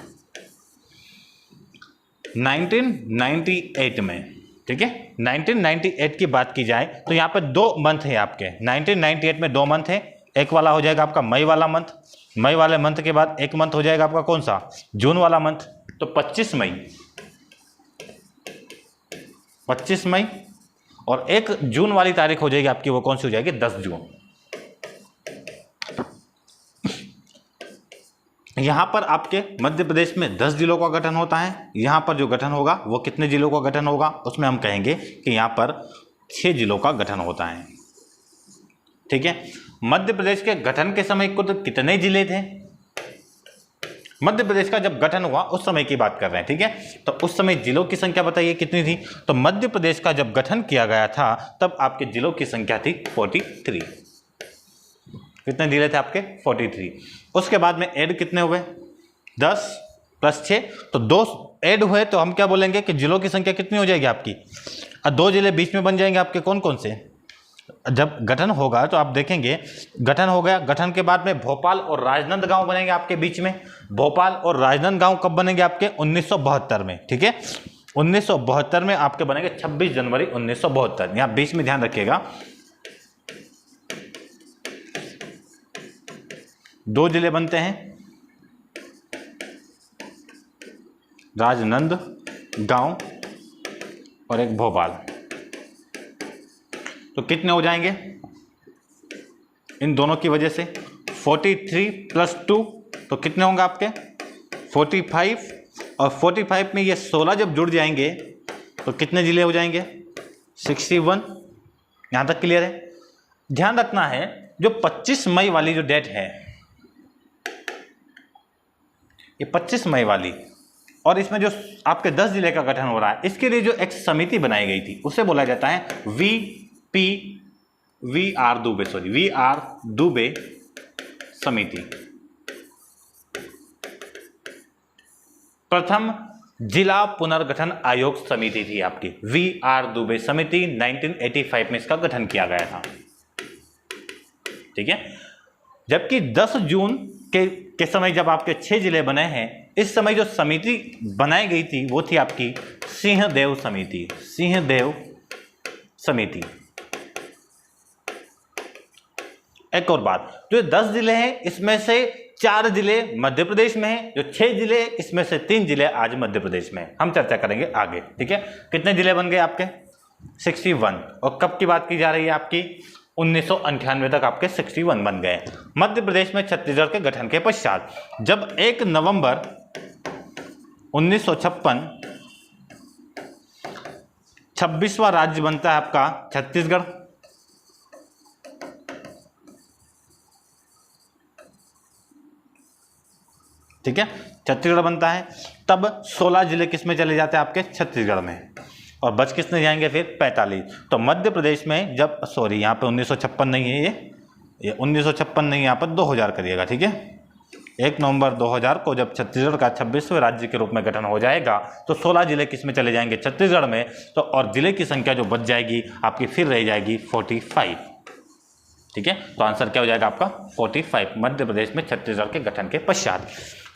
1998 में, ठीक है, 1998 की बात की जाए तो यहाँ पे 2 मंथ है आपके। 1998 में 2 मंथ है। एक वाला हो जाएगा आपका मई वाला मंथ, मई वाले मंथ के बाद एक मंथ हो जाएगा आपका कौन सा? जून वाला मंथ। तो 25 मई, 25 मई और 1 जून वाली तारीख हो जाएगी आपकी, वो कौन सी हो जाएगी? 10 जून। यहां पर आपके मध्य प्रदेश में 10 जिलों का गठन होता है। यहां पर जो गठन होगा वो कितने जिलों का गठन होगा? उसमें हम कहेंगे कि यहां पर 6 जिलों का गठन होता है। ठीक है, मध्य प्रदेश के गठन के समय कुल कितने जिले थे? मध्य प्रदेश का जब गठन हुआ उस समय की बात कर रहे हैं। ठीक है, तो उस समय जिलों की संख्या बताइए कितनी थी? तो मध्य प्रदेश का जब गठन किया गया था तब आपके जिलों की संख्या थी 43। कितने जिले थे आपके? 43। उसके बाद में ऐड कितने हुए? 10 + 6, तो 2 ऐड हुए, तो हम क्या बोलेंगे कि जिलों की संख्या कितनी हो जाएगी आपकी? 2 जिले बीच में बन जाएंगे आपके, कौन कौन से? जब गठन होगा तो आप देखेंगे, गठन हो गया, गठन के बाद में भोपाल और राजनांदगांव बनेंगे आपके बीच में। भोपाल और राजनांदगांव कब बनेंगे आपके? 1972 में। ठीक है, 1972 में आपके बनेंगे 26 जनवरी 1972। यहां बीच में ध्यान रखिएगा, 2 जिले बनते हैं, राजनांदगांव और एक भोपाल। तो कितने हो जाएंगे इन दोनों की वजह से? 43 + 2, तो कितने होंगे आपके? 45। और 45 में ये 16 जब जुड़ जाएंगे तो कितने जिले हो जाएंगे? 61। यहाँ तक क्लियर है? ध्यान रखना है, जो 25 मई वाली जो डेट है, ये 25 मई वाली, और इसमें जो आपके 10 जिले का गठन हो रहा है, इसके लिए जो एक समिति बनाई गई थी उसे बोला जाता है वी.आर. दुबे समिति। प्रथम जिला पुनर्गठन आयोग समिति थी आपकी, VR दुबे समिति, 1985 में इसका गठन किया गया था। ठीक है, जबकि 10 जून के समय जब आपके 6 जिले बने हैं, इस समय जो समिति बनाई गई थी वो थी आपकी सिंहदेव समिति, सिंहदेव समिति। एक और बात, जो 10 जिले हैं इसमें से 4 जिले मध्य प्रदेश में हैं, जो 6 जिले इसमें से 3 जिले आज मध्य प्रदेश में हैं। हम चर्चा करेंगे आगे। ठीक है, कितने जिले बन गए आपके? 61। और कब की बात की जा रही है आपकी? 1998 तक आपके 61 बन गए मध्य प्रदेश में छत्तीसगढ़ के गठन के पश्चात। जब 1 नवंबर 1956 26वां राज्य बनता है आपका छत्तीसगढ़। ठीक है, छत्तीसगढ़ बनता है, तब 16 जिले किस में चले जाते हैं आपके? छत्तीसगढ़ में। और बच किसने जाएंगे फिर? 45। तो मध्य प्रदेश में जब, सॉरी यहाँ पे 1956 नहीं है, ये 1956 नहीं, यहाँ पर 2000 करिएगा। ठीक है, 1 नवंबर 2000 को जब छत्तीसगढ़ का 26वें राज्य के रूप में गठन हो जाएगा तो 16 जिले किस में चले जाएंगे? छत्तीसगढ़ में। तो और जिले की संख्या जो बच जाएगी आपकी फिर रह जाएगी 45। ठीक है, तो आंसर क्या हो जाएगा आपका? 45 मध्य प्रदेश में छत्तीसगढ़ के गठन के पश्चात।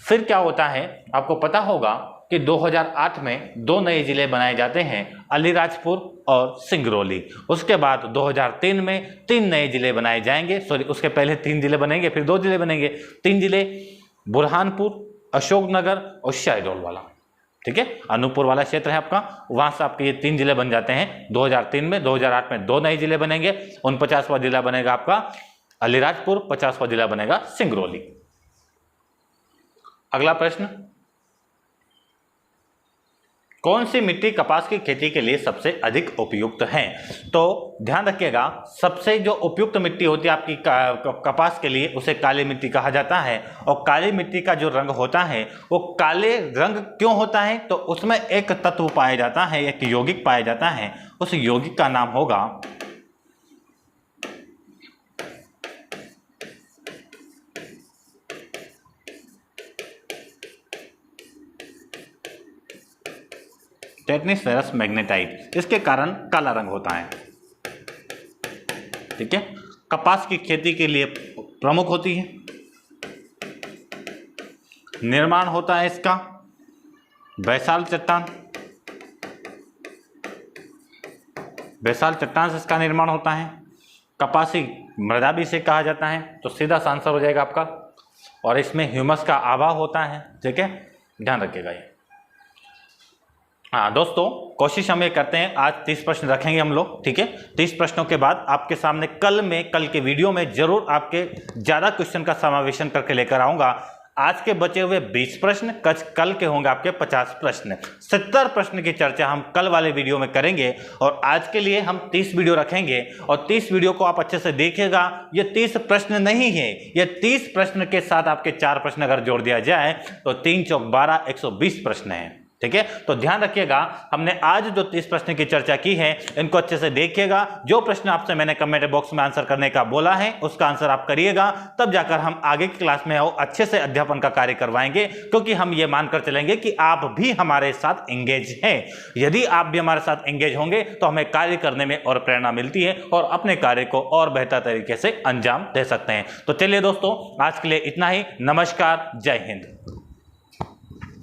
फिर क्या होता है, आपको पता होगा कि 2008 में 2 नए जिले बनाए जाते हैं, अलीराजपुर और सिंगरौली। उसके बाद 2003 में 3 नए जिले बनाए जाएंगे, सॉरी उसके पहले 3 जिले बनेंगे, फिर 2 जिले बनेंगे। 3 जिले बुरहानपुर, अशोकनगर और शहडोल वाला। ठीक है, अनूपपुर वाला क्षेत्र है आपका, वहां से आपके ये 3 जिले बन जाते हैं 2003 में। 2008 में 2 नए जिले बनेंगे, 49वां जिला बनेगा आपका अलीराजपुर, 50वां जिला बनेगा सिंगरौली। अगला प्रश्न, कौन सी मिट्टी कपास की खेती के लिए सबसे अधिक उपयुक्त है? तो ध्यान रखिएगा, सबसे जो उपयुक्त मिट्टी होती है आपकी कपास के लिए उसे काली मिट्टी कहा जाता है। और काली मिट्टी का जो रंग होता है वो काले रंग क्यों होता है? तो उसमें एक तत्व पाया जाता है, एक यौगिक पाया जाता है, उस यौगिक का नाम होगा टेटनीफेरस मैग्नेटाइट। इसके कारण काला रंग होता है। ठीक है, कपास की खेती के लिए प्रमुख होती है। निर्माण होता है इसका बैसाल्ट चट्टान, बैसाल्ट चट्टान से इसका निर्माण होता है। कपासी मृदा भी इसे कहा जाता है। तो सीधा सा आंसर हो जाएगा आपका। और इसमें ह्यूमस का अभाव होता है। ठीक है, ध्यान रखिएगा ये। हाँ दोस्तों, कोशिश हम ये करते हैं, आज 30 प्रश्न रखेंगे हम लोग। ठीक है, 30 प्रश्नों के बाद आपके सामने कल के वीडियो में जरूर आपके ज़्यादा क्वेश्चन का समावेशन करके लेकर आऊँगा। आज के बचे हुए 20 प्रश्न, कल के होंगे आपके 50 प्रश्न। 70 प्रश्न की चर्चा हम कल वाले वीडियो में करेंगे। और आज के लिए हम 30 वीडियो रखेंगे और 30 वीडियो को आप अच्छे से देखिएगा। ये 30 प्रश्न नहीं है, ये 30 प्रश्न के साथ आपके 4 प्रश्न अगर जोड़ दिया जाए तो 3 चौक 12, 120 प्रश्न हैं। ठीक है, तो ध्यान रखिएगा, हमने आज जो 30 प्रश्न की चर्चा की है इनको अच्छे से देखिएगा। जो प्रश्न आपसे मैंने कमेंट बॉक्स में आंसर करने का बोला है उसका आंसर आप करिएगा, तब जाकर हम आगे की क्लास में अच्छे से अध्यापन का कार्य करवाएंगे। क्योंकि हम ये मानकर चलेंगे कि आप भी हमारे साथ एंगेज हैं। यदि आप भी हमारे साथ एंगेज होंगे तो हमें कार्य करने में और प्रेरणा मिलती है और अपने कार्य को और बेहतर तरीके से अंजाम दे सकते हैं। तो चलिए दोस्तों, आज के लिए इतना ही। नमस्कार, जय हिंद।